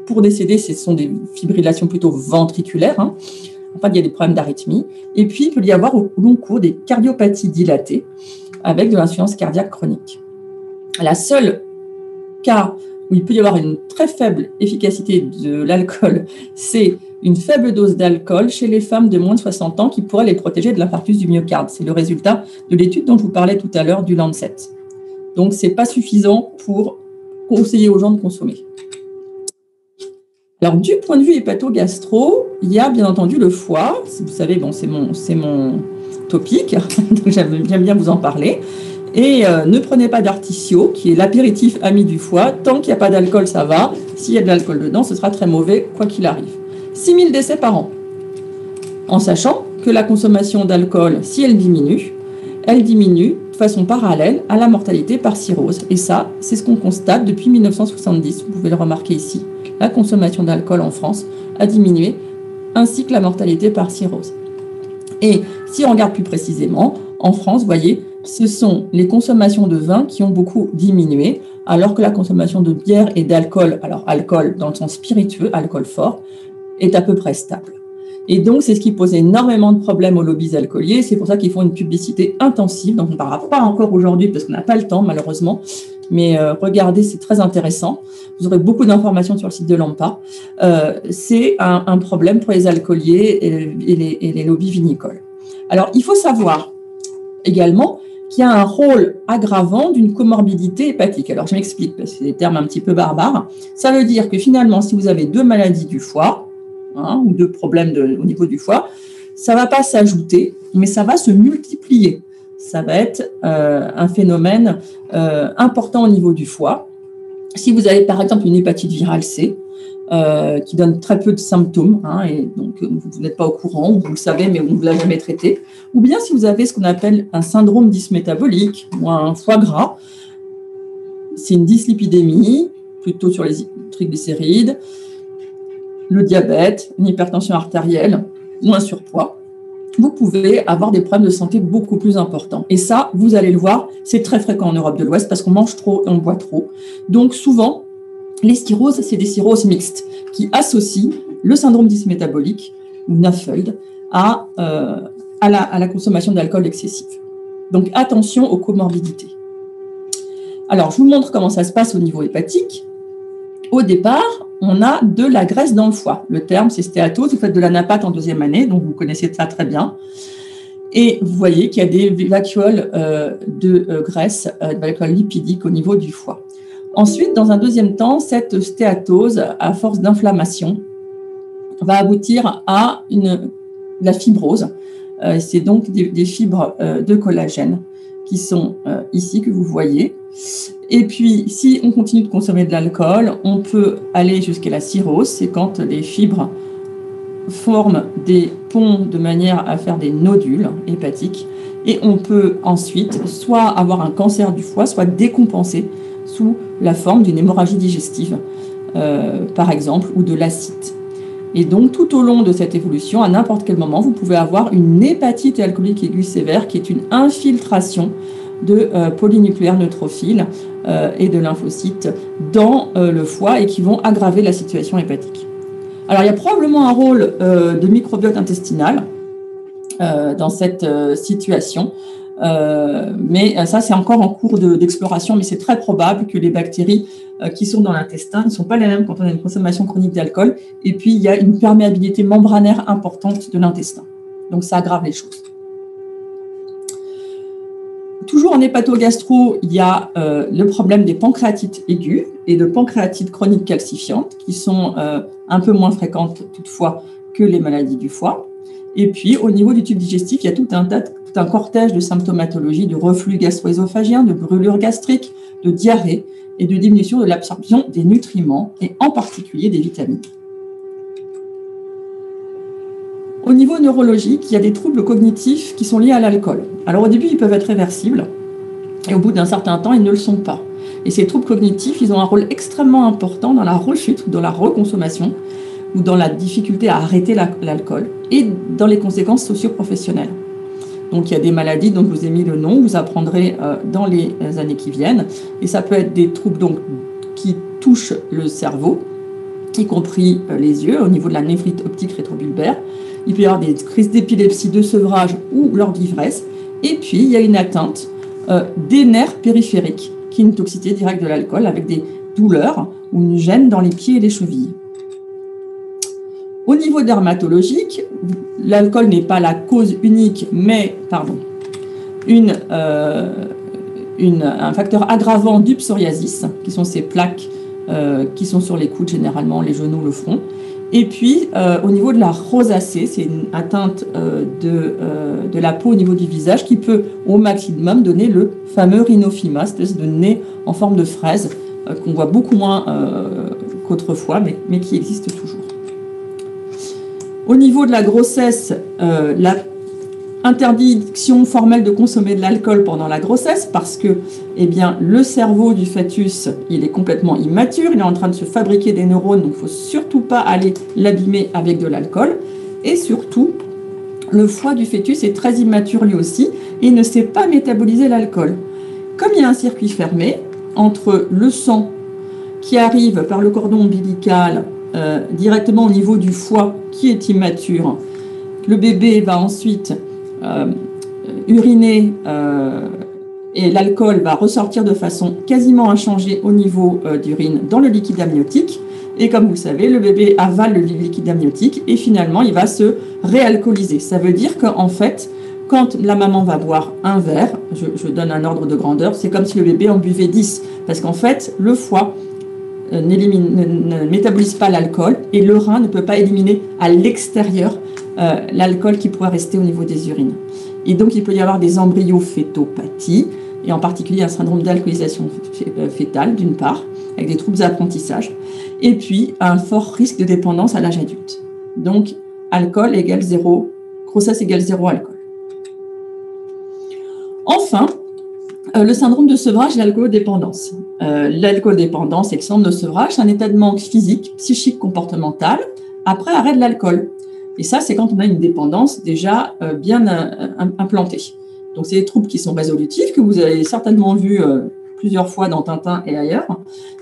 pour décéder, ce sont des fibrillations plutôt ventriculaires. Enfin, il y a des problèmes d'arythmie. Et puis, il peut y avoir au long cours des cardiopathies dilatées avec de l'insuffisance cardiaque chronique. La seule cas où il peut y avoir une très faible efficacité de l'alcool, c'est une faible dose d'alcool chez les femmes de moins de 60 ans qui pourrait les protéger de l'infarctus du myocarde. C'est le résultat de l'étude dont je vous parlais tout à l'heure du Lancet. Donc, ce n'est pas suffisant pour conseiller aux gens de consommer. Alors, du point de vue hépato-gastro, il y a bien entendu le foie. Vous savez, bon, c'est mon topic, donc j'aime bien vous en parler. Et ne prenez pas d'artichaut, qui est l'apéritif ami du foie. Tant qu'il n'y a pas d'alcool, ça va. S'il y a de l'alcool dedans, ce sera très mauvais, quoi qu'il arrive. 6 000 décès par an. En sachant que la consommation d'alcool, si elle diminue de façon parallèle à la mortalité par cirrhose. Et ça, c'est ce qu'on constate depuis 1970. Vous pouvez le remarquer ici. La consommation d'alcool en France a diminué, ainsi que la mortalité par cirrhose. Et si on regarde plus précisément, en France, vous voyez, ce sont les consommations de vin qui ont beaucoup diminué, alors que la consommation de bière et d'alcool, alors alcool dans le sens spiritueux, alcool fort, est à peu près stable. Et donc, c'est ce qui pose énormément de problèmes aux lobbies alcooliers. C'est pour ça qu'ils font une publicité intensive. Donc, on ne parlera pas encore aujourd'hui parce qu'on n'a pas le temps, malheureusement. Mais regardez, c'est très intéressant. Vous aurez beaucoup d'informations sur le site de l'AMPA. C'est un problème pour les alcooliers et les lobbies vinicoles. Alors, il faut savoir également qu'il y a un rôle aggravant d'une comorbidité hépatique. Alors, je m'explique parce que c'est des termes un petit peu barbares. Ça veut dire que finalement, si vous avez 2 maladies du foie, ou 2 problèmes au niveau du foie, ça ne va pas s'ajouter, mais ça va se multiplier. Ça va être un phénomène important au niveau du foie. Si vous avez par exemple une hépatite virale C, qui donne très peu de symptômes, et donc vous n'êtes pas au courant, ou vous le savez, mais on ne vous l'a jamais traité, ou bien si vous avez ce qu'on appelle un syndrome dysmétabolique, ou un foie gras, c'est une dyslipidémie, plutôt sur les triglycérides, le diabète, une hypertension artérielle ou un surpoids, vous pouvez avoir des problèmes de santé beaucoup plus importants. Et ça, vous allez le voir, c'est très fréquent en Europe de l'Ouest parce qu'on mange trop et on boit trop. Donc souvent, les cirrhoses, c'est des cirrhoses mixtes qui associent le syndrome dysmétabolique ou NAFLD à la consommation d'alcool excessif. Donc attention aux comorbidités. Alors, je vous montre comment ça se passe au niveau hépatique. Au départ, on a de la graisse dans le foie. Le terme, c'est stéatose. Vous faites de la napate en 2e année, donc vous connaissez ça très bien. Et vous voyez qu'il y a des vacuoles de graisse, des vacuoles lipidiques au niveau du foie. Ensuite, dans un 2e temps, cette stéatose, à force d'inflammation, va aboutir à la fibrose. C'est donc des fibres de collagène qui sont ici, que vous voyez. Et puis, si on continue de consommer de l'alcool, on peut aller jusqu'à la cirrhose. C'est quand les fibres forment des ponts de manière à faire des nodules hépatiques. Et on peut ensuite soit avoir un cancer du foie, soit décompenser sous la forme d'une hémorragie digestive, par exemple, ou de l'ascite. Et donc, tout au long de cette évolution, à n'importe quel moment, vous pouvez avoir une hépatite alcoolique aiguë sévère qui est une infiltration de polynucléaires neutrophiles et de lymphocytes dans le foie et qui vont aggraver la situation hépatique. Alors, il y a probablement un rôle de microbiote intestinal dans cette situation, mais ça, c'est encore en cours d'exploration, mais c'est très probable que les bactéries qui sont dans l'intestin ne sont pas les mêmes quand on a une consommation chronique d'alcool, et puis il y a une perméabilité membranaire importante de l'intestin. Donc, ça aggrave les choses. Toujours en hépatogastro, il y a le problème des pancréatites aiguës et de pancréatites chroniques calcifiantes qui sont un peu moins fréquentes toutefois que les maladies du foie. Et puis, au niveau du tube digestif, il y a tout un cortège de symptomatologie, de reflux gastro-œsophagien, de brûlure gastrique, de diarrhée et de diminution de l'absorption des nutriments et en particulier des vitamines. Au niveau neurologique, il y a des troubles cognitifs qui sont liés à l'alcool. Alors au début, ils peuvent être réversibles et au bout d'un certain temps, ils ne le sont pas. Et ces troubles cognitifs, ils ont un rôle extrêmement important dans la rechute, dans la reconsommation ou dans la difficulté à arrêter l'alcool et dans les conséquences socio-professionnelles. Donc il y a des maladies dont je vous ai mis le nom, vous apprendrez dans les années qui viennent. Et ça peut être des troubles donc, qui touchent le cerveau, y compris les yeux, au niveau de la néphrite optique rétrobulbaire. Il peut y avoir des crises d'épilepsie, de sevrage ou lors d'ivresse. Et puis, il y a une atteinte des nerfs périphériques, qui est une toxicité directe de l'alcool avec des douleurs ou une gêne dans les pieds et les chevilles. Au niveau dermatologique, l'alcool n'est pas la cause unique, mais une un facteur aggravant du psoriasis, qui sont ces plaques qui sont sur les coudes, généralement les genoux, le front. Et puis, au niveau de la rosacée, c'est une atteinte de la peau au niveau du visage qui peut, au maximum, donner le fameux rhinophyma, espèce de nez en forme de fraise, qu'on voit beaucoup moins qu'autrefois, mais qui existe toujours. Au niveau de la grossesse, la interdiction formelle de consommer de l'alcool pendant la grossesse parce que le cerveau du fœtus, il est complètement immature, il est en train de se fabriquer des neurones, donc il ne faut surtout pas aller l'abîmer avec de l'alcool. Et surtout, le foie du fœtus est très immature lui aussi et ne sait pas métaboliser l'alcool. Comme il y a un circuit fermé entre le sang qui arrive par le cordon ombilical directement au niveau du foie qui est immature, le bébé va ensuite uriner et l'alcool va ressortir de façon quasiment inchangée au niveau d'urine dans le liquide amniotique. Et comme vous le savez, le bébé avale le liquide amniotique et finalement, il va se réalcooliser. Ça veut dire qu'en fait, quand la maman va boire un verre, je donne un ordre de grandeur, c'est comme si le bébé en buvait 10. Parce qu'en fait, le foie ne métabolise pas l'alcool et le rein ne peut pas éliminer à l'extérieur l'alcool qui pourrait rester au niveau des urines. Et donc, il peut y avoir des embryofétopathies, et en particulier un syndrome d'alcoolisation fœtale, d'une part, avec des troubles d'apprentissage, et puis un fort risque de dépendance à l'âge adulte. Donc, alcool égale 0, grossesse égale 0 alcool. Enfin, le syndrome de sevrage et l'alcoolodépendance. L'alcoolodépendance et le syndrome de sevrage, c'est un état de manque physique, psychique, comportemental après arrêt de l'alcool. Et ça, c'est quand on a une dépendance déjà bien implantée. Donc, c'est des troubles qui sont résolutifs, que vous avez certainement vus plusieurs fois dans Tintin et ailleurs.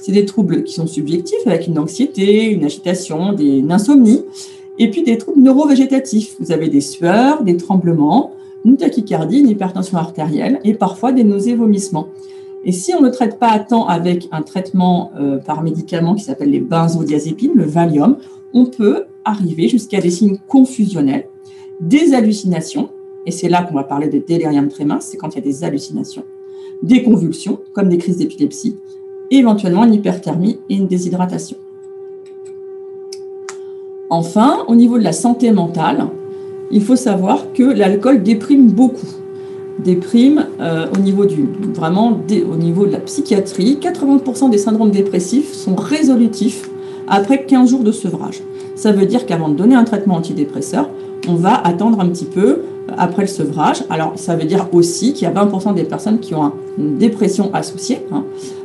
C'est des troubles qui sont subjectifs, avec une anxiété, une agitation, une insomnie, et puis des troubles neurovégétatifs. Vous avez des sueurs, des tremblements, une tachycardie, une hypertension artérielle, et parfois des nausées, vomissements. Et si on ne traite pas à temps avec un traitement par médicament qui s'appelle les benzodiazépines, le Valium, on peut arriver jusqu'à des signes confusionnels, des hallucinations, et c'est là qu'on va parler de délirium tremens, c'est quand il y a des hallucinations, des convulsions, comme des crises d'épilepsie, et éventuellement une hyperthermie et une déshydratation. Enfin, au niveau de la santé mentale, il faut savoir que l'alcool déprime beaucoup. Déprime au niveau au niveau de la psychiatrie. 80% des syndromes dépressifs sont résolutifs après 15 jours de sevrage. Ça veut dire qu'avant de donner un traitement antidépresseur, on va attendre un petit peu après le sevrage. Alors, ça veut dire aussi qu'il y a 20% des personnes qui ont une dépression associée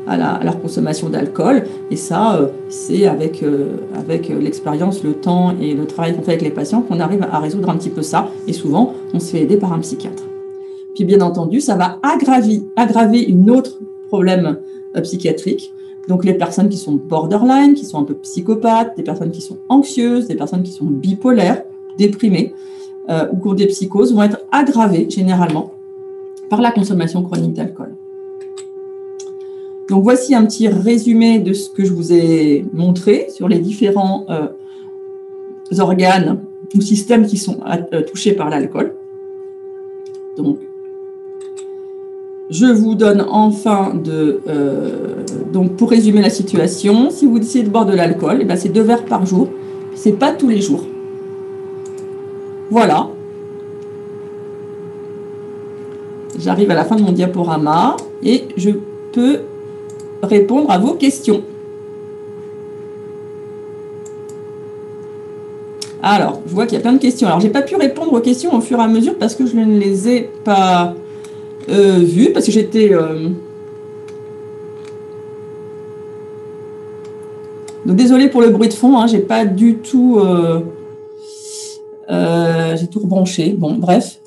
à leur consommation d'alcool. Et ça, c'est avec l'expérience, le temps et le travail qu'on fait avec les patients qu'on arrive à résoudre un petit peu ça. Et souvent, on se fait aider par un psychiatre. Puis, bien entendu, ça va aggraver une autre problème psychiatrique. Donc, les personnes qui sont borderline, qui sont un peu psychopathes, des personnes qui sont anxieuses, des personnes qui sont bipolaires, déprimées ou qui ont des psychoses vont être aggravées généralement par la consommation chronique d'alcool. Donc, voici un petit résumé de ce que je vous ai montré sur les différents organes ou systèmes qui sont touchés par l'alcool. Donc, je vous donne enfin donc pour résumer la situation, si vous décidez de boire de l'alcool, c'est 2 verres par jour, c'est pas tous les jours. Voilà. J'arrive à la fin de mon diaporama et je peux répondre à vos questions. Alors, je vois qu'il y a plein de questions. Alors, j'ai pas pu répondre aux questions au fur et à mesure parce que je ne les ai pas vues, parce que j'étais... Donc, désolée pour le bruit de fond, j'ai pas du tout... j'ai tout rebranché. Bon, bref.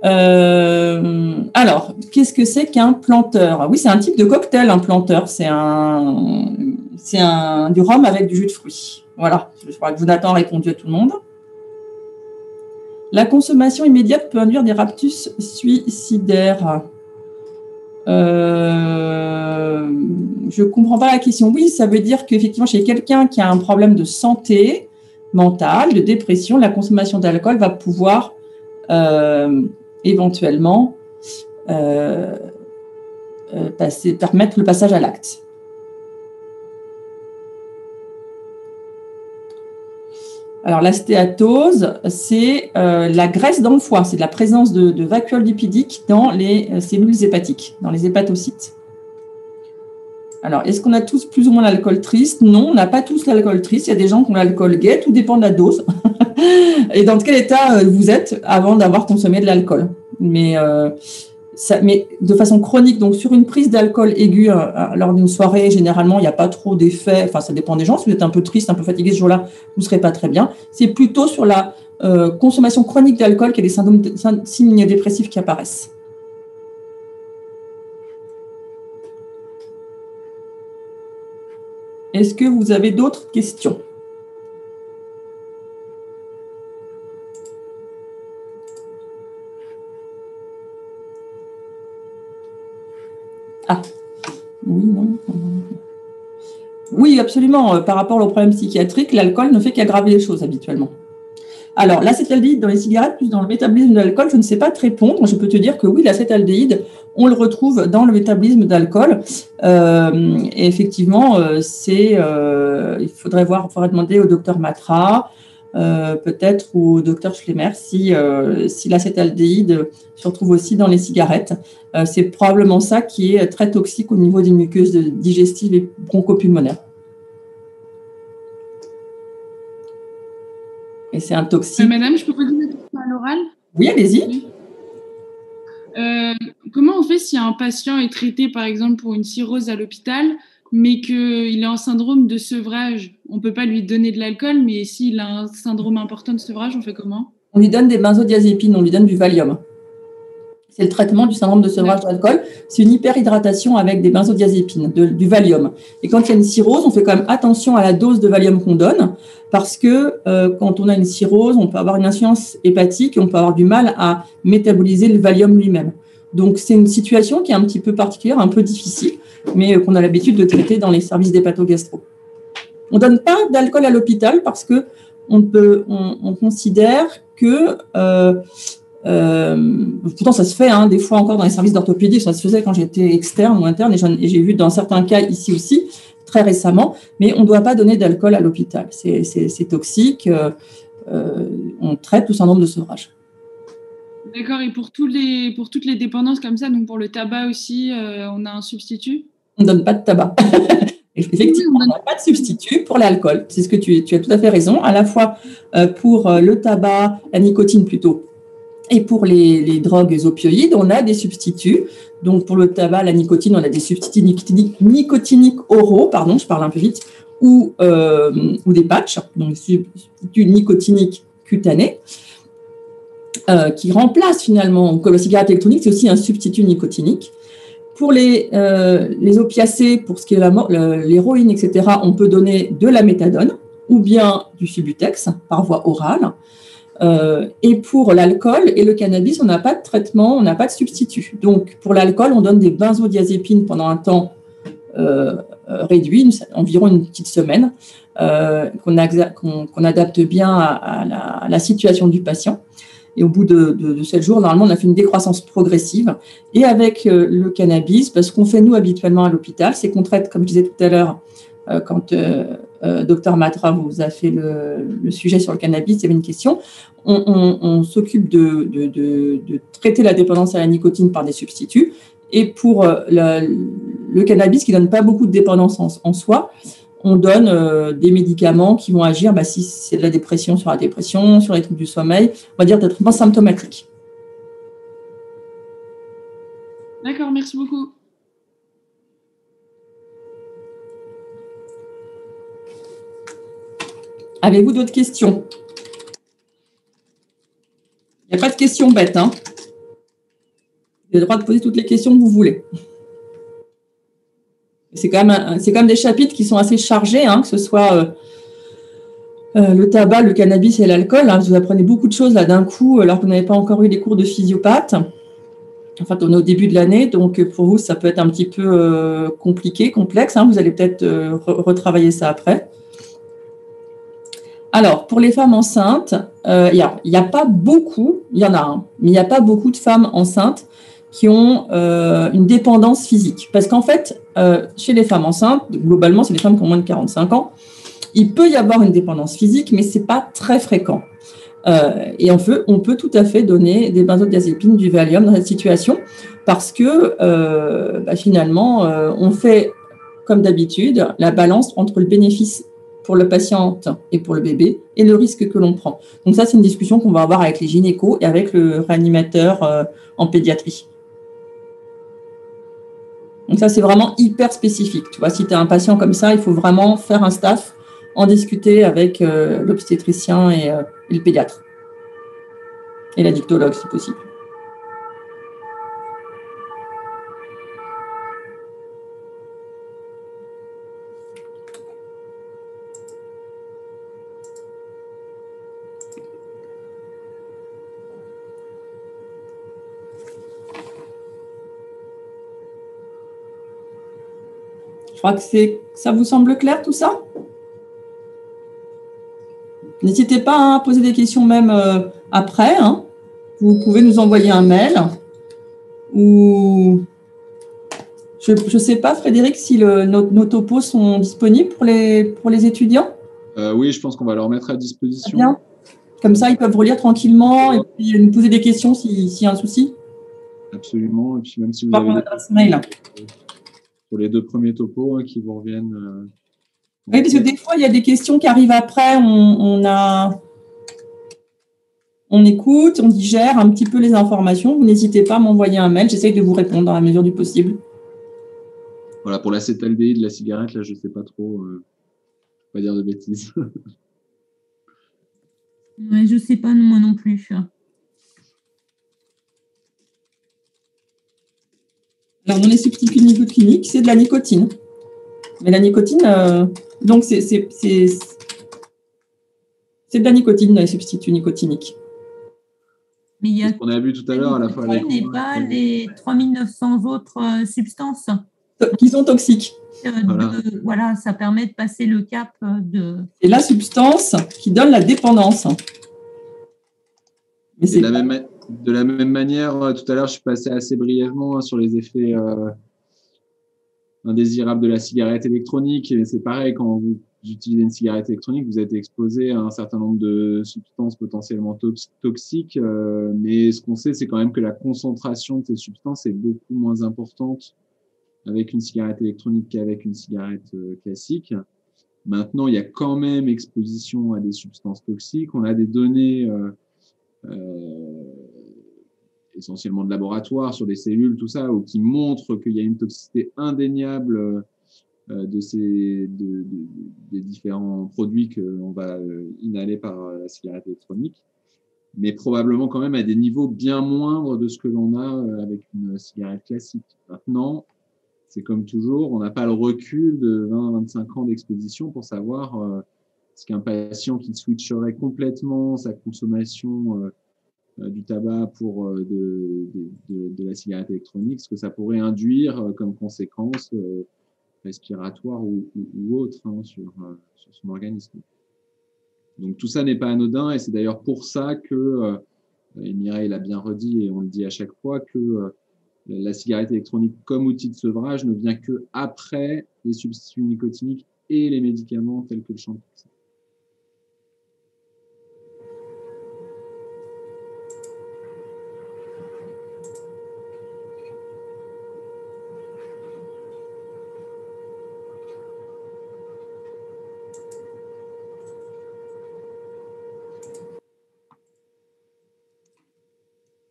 Alors, qu'est-ce que c'est qu'un planteur? Oui, c'est un type de cocktail, un planteur. C'est du rhum avec du jus de fruits. Voilà, je crois que Jonathan a répondu à tout le monde. La consommation immédiate peut induire des raptus suicidaires. Je ne comprends pas la question. Oui, ça veut dire qu'effectivement, chez quelqu'un qui a un problème de santé mentale, de dépression, la consommation d'alcool va pouvoir éventuellement permettre le passage à l'acte. Alors, la stéatose, c'est la graisse dans le foie, c'est de la présence de vacuoles lipidiques dans les cellules hépatiques, dans les hépatocytes. Alors, est-ce qu'on a tous plus ou moins l'alcool triste? Non, on n'a pas tous l'alcool triste. Il y a des gens qui ont l'alcool gai, tout dépend de la dose. Et dans quel état vous êtes avant d'avoir consommé de l'alcool. Mais de façon chronique, donc sur une prise d'alcool aiguë lors d'une soirée, généralement, il n'y a pas trop d'effets. Enfin, ça dépend des gens. Si vous êtes un peu triste, un peu fatigué ce jour-là, vous ne serez pas très bien. C'est plutôt sur la consommation chronique d'alcool qu'il y a des signes dépressifs qui apparaissent. Est-ce que vous avez d'autres questions? Ah, oui, non. Oui, absolument. Par rapport aux problèmes psychiatriques, l'alcool ne fait qu'aggraver les choses habituellement. Alors, l'acétaldéhyde dans les cigarettes, plus dans le métabolisme de l'alcool, je ne sais pas te répondre. Je peux te dire que oui, l'acétaldéhyde, on le retrouve dans le métabolisme d'alcool. Et effectivement, il faudrait demander au docteur Matra, peut-être, ou au docteur Schlemmer, si l'acétaldéhyde se retrouve aussi dans les cigarettes. C'est probablement ça qui est très toxique au niveau des muqueuses digestives et bronchopulmonaires. Et c'est un toxique. Madame, je peux poser une question à l'oral? Oui, allez-y. Oui. Comment on fait si un patient est traité, par exemple, pour une cirrhose à l'hôpital, mais qu'il est en syndrome de sevrage? On ne peut pas lui donner de l'alcool, mais s'il a un syndrome important de sevrage, on fait comment? On lui donne des benzodiazépines, on lui donne du Valium. C'est le traitement du syndrome de sevrage d'alcool. C'est une hyperhydratation avec des benzodiazépines, du Valium. Et quand il y a une cirrhose, on fait quand même attention à la dose de Valium qu'on donne, parce que quand on a une cirrhose, on peut avoir une insuffisance hépatique et on peut avoir du mal à métaboliser le Valium lui-même. Donc, c'est une situation qui est un petit peu particulière, un peu difficile, mais qu'on a l'habitude de traiter dans les services d'hépatogastro. On ne donne pas d'alcool à l'hôpital parce que on considère que pourtant ça se fait des fois encore dans les services d'orthopédie, ça se faisait quand j'étais externe ou interne, et j'ai vu dans certains cas ici aussi très récemment, mais on ne doit pas donner d'alcool à l'hôpital, c'est toxique, on traite le syndrome de sevrage. D'accord, et pour toutes les dépendances comme ça, donc pour le tabac aussi, on a un substitut? On ne donne pas de tabac. Effectivement, on n'a pas de substitut pour l'alcool, c'est ce que tu as tout à fait raison, à la fois pour le tabac, la nicotine plutôt, et pour les drogues opioïdes, on a des substituts. Donc, pour le tabac, la nicotine, on a des substituts nicotiniques oraux, pardon, je parle un peu vite, ou des patchs, donc des substituts nicotiniques cutanés, qui remplacent finalement, comme la cigarette électronique, c'est aussi un substitut nicotinique. Pour les opiacés, pour ce qui est l'héroïne, etc., on peut donner de la méthadone ou bien du Subutex par voie orale. Et pour l'alcool et le cannabis, on n'a pas de traitement, on n'a pas de substitut. Donc, pour l'alcool, on donne des benzodiazépines pendant un temps réduit, environ une petite semaine, qu'on adapte bien à la situation du patient. Et au bout de 7 jours, normalement, on a fait une décroissance progressive. Et avec le cannabis, parce qu'on fait, nous, habituellement à l'hôpital, c'est qu'on traite, comme je disais tout à l'heure, quand Dr Matra vous a fait le sujet sur le cannabis, il y avait une question. On s'occupe de traiter la dépendance à la nicotine par des substituts. Et pour le cannabis, qui ne donne pas beaucoup de dépendance en soi, on donne des médicaments qui vont agir, si c'est de la dépression, sur la dépression, sur les troubles du sommeil, on va dire des traitements symptomatiques. D'accord, merci beaucoup. Avez-vous d'autres questions? Il n'y a pas de questions bêtes, hein. Vous avez le droit de poser toutes les questions que vous voulez. C'est quand même des chapitres qui sont assez chargés, que ce soit le tabac, le cannabis et l'alcool. Vous apprenez beaucoup de choses là d'un coup, alors que vous n'avez pas encore eu les cours de physiopathe. En fait, on est au début de l'année, donc pour vous, ça peut être un petit peu compliqué, complexe. Vous allez peut-être retravailler ça après. Alors, pour les femmes enceintes, il y a pas beaucoup, il y en a, mais il n'y a pas beaucoup de femmes enceintes qui ont une dépendance physique. Parce qu'en fait, chez les femmes enceintes, globalement, c'est les femmes qui ont moins de 45 ans, il peut y avoir une dépendance physique, mais ce n'est pas très fréquent. Et on peut tout à fait donner des benzodiazépines, du Valium dans cette situation, parce que finalement, on fait, comme d'habitude, la balance entre le bénéfice pour le patiente et pour le bébé et le risque que l'on prend. Donc ça, c'est une discussion qu'on va avoir avec les gynécos et avec le réanimateur en pédiatrie. Donc ça, c'est vraiment hyper spécifique. Tu vois, si tu as un patient comme ça, il faut vraiment faire un staff, en discuter avec l'obstétricien et le pédiatre. Et la dictologue, si possible. Je crois que ça vous semble clair tout ça? N'hésitez pas à poser des questions même après. Hein. Vous pouvez nous envoyer un mail. Ou je ne sais pas, Frédéric, si nos topos sont disponibles pour les étudiants. Oui, je pense qu'on va leur mettre à disposition. Bien. Comme ça, ils peuvent relire tranquillement et puis nous poser des questions s'il y a un souci. Absolument. Et puis même si vous avez mail. Pour les 2 premiers topos qui vous reviennent. Oui, parce que des fois, il y a des questions qui arrivent après. On écoute, on digère un petit peu les informations. Vous n'hésitez pas à m'envoyer un mail. J'essaye de vous répondre dans la mesure du possible. Voilà, pour l'acétaldéhyde de la cigarette, là, je ne sais pas trop. Pas dire de bêtises. Ouais, je ne sais pas, moi non plus. Alors, dans les substituts nicotiniques, c'est de la nicotine. Mais la nicotine, donc c'est de la nicotine dans les substituts nicotiniques. Mais il y a ce qu'on a vu tout à l'heure à la fois avec et pas les 3900 autres substances qui sont toxiques. Voilà, ça permet de passer le cap de. C'est la substance qui donne la dépendance. Mais de la même manière, tout à l'heure, je suis passé assez brièvement sur les effets indésirables de la cigarette électronique. Et c'est pareil, quand vous utilisez une cigarette électronique, vous êtes exposé à un certain nombre de substances potentiellement toxiques. Mais ce qu'on sait, c'est quand même que la concentration de ces substances est beaucoup moins importante avec une cigarette électronique qu'avec une cigarette classique. Maintenant, il y a quand même exposition à des substances toxiques. On a des données essentiellement de laboratoire sur des cellules, tout ça, qui montrent qu'il y a une toxicité indéniable des différents produits qu'on va inhaler par la cigarette électronique, mais probablement quand même à des niveaux bien moindres de ce que l'on a avec une cigarette classique. Maintenant, c'est comme toujours, on n'a pas le recul de 20-25 ans d'exposition pour savoir est-ce qu'un patient qui switcherait complètement sa consommation du tabac pour de la cigarette électronique, ce que ça pourrait induire comme conséquence respiratoire ou autre sur son organisme. Donc tout ça n'est pas anodin et c'est d'ailleurs pour ça que, et Mireille l'a bien redit et on le dit à chaque fois, que la cigarette électronique comme outil de sevrage ne vient que après les substituts nicotiniques et les médicaments tels que le champignon.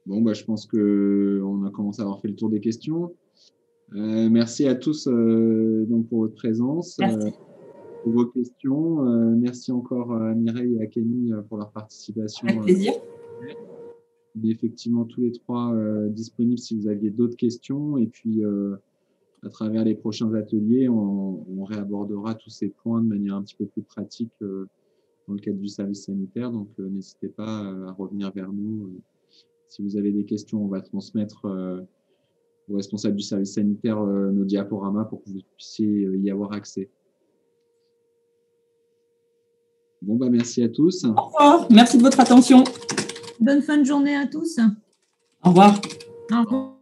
Bon, je pense qu'on a commencé à avoir fait le tour des questions. Merci à tous donc pour votre présence, pour vos questions. Merci encore à Mireille et à Camille pour leur participation. Avec plaisir. On est effectivement tous les 3 disponibles si vous aviez d'autres questions. Et puis, à travers les prochains ateliers, on réabordera tous ces points de manière un petit peu plus pratique dans le cadre du service sanitaire. Donc, n'hésitez pas à revenir vers nous. Si vous avez des questions, on va transmettre aux responsables du service sanitaire nos diaporamas pour que vous puissiez y avoir accès. Bon, merci à tous. Au revoir. Merci de votre attention. Bonne fin de journée à tous. Au revoir. Au revoir.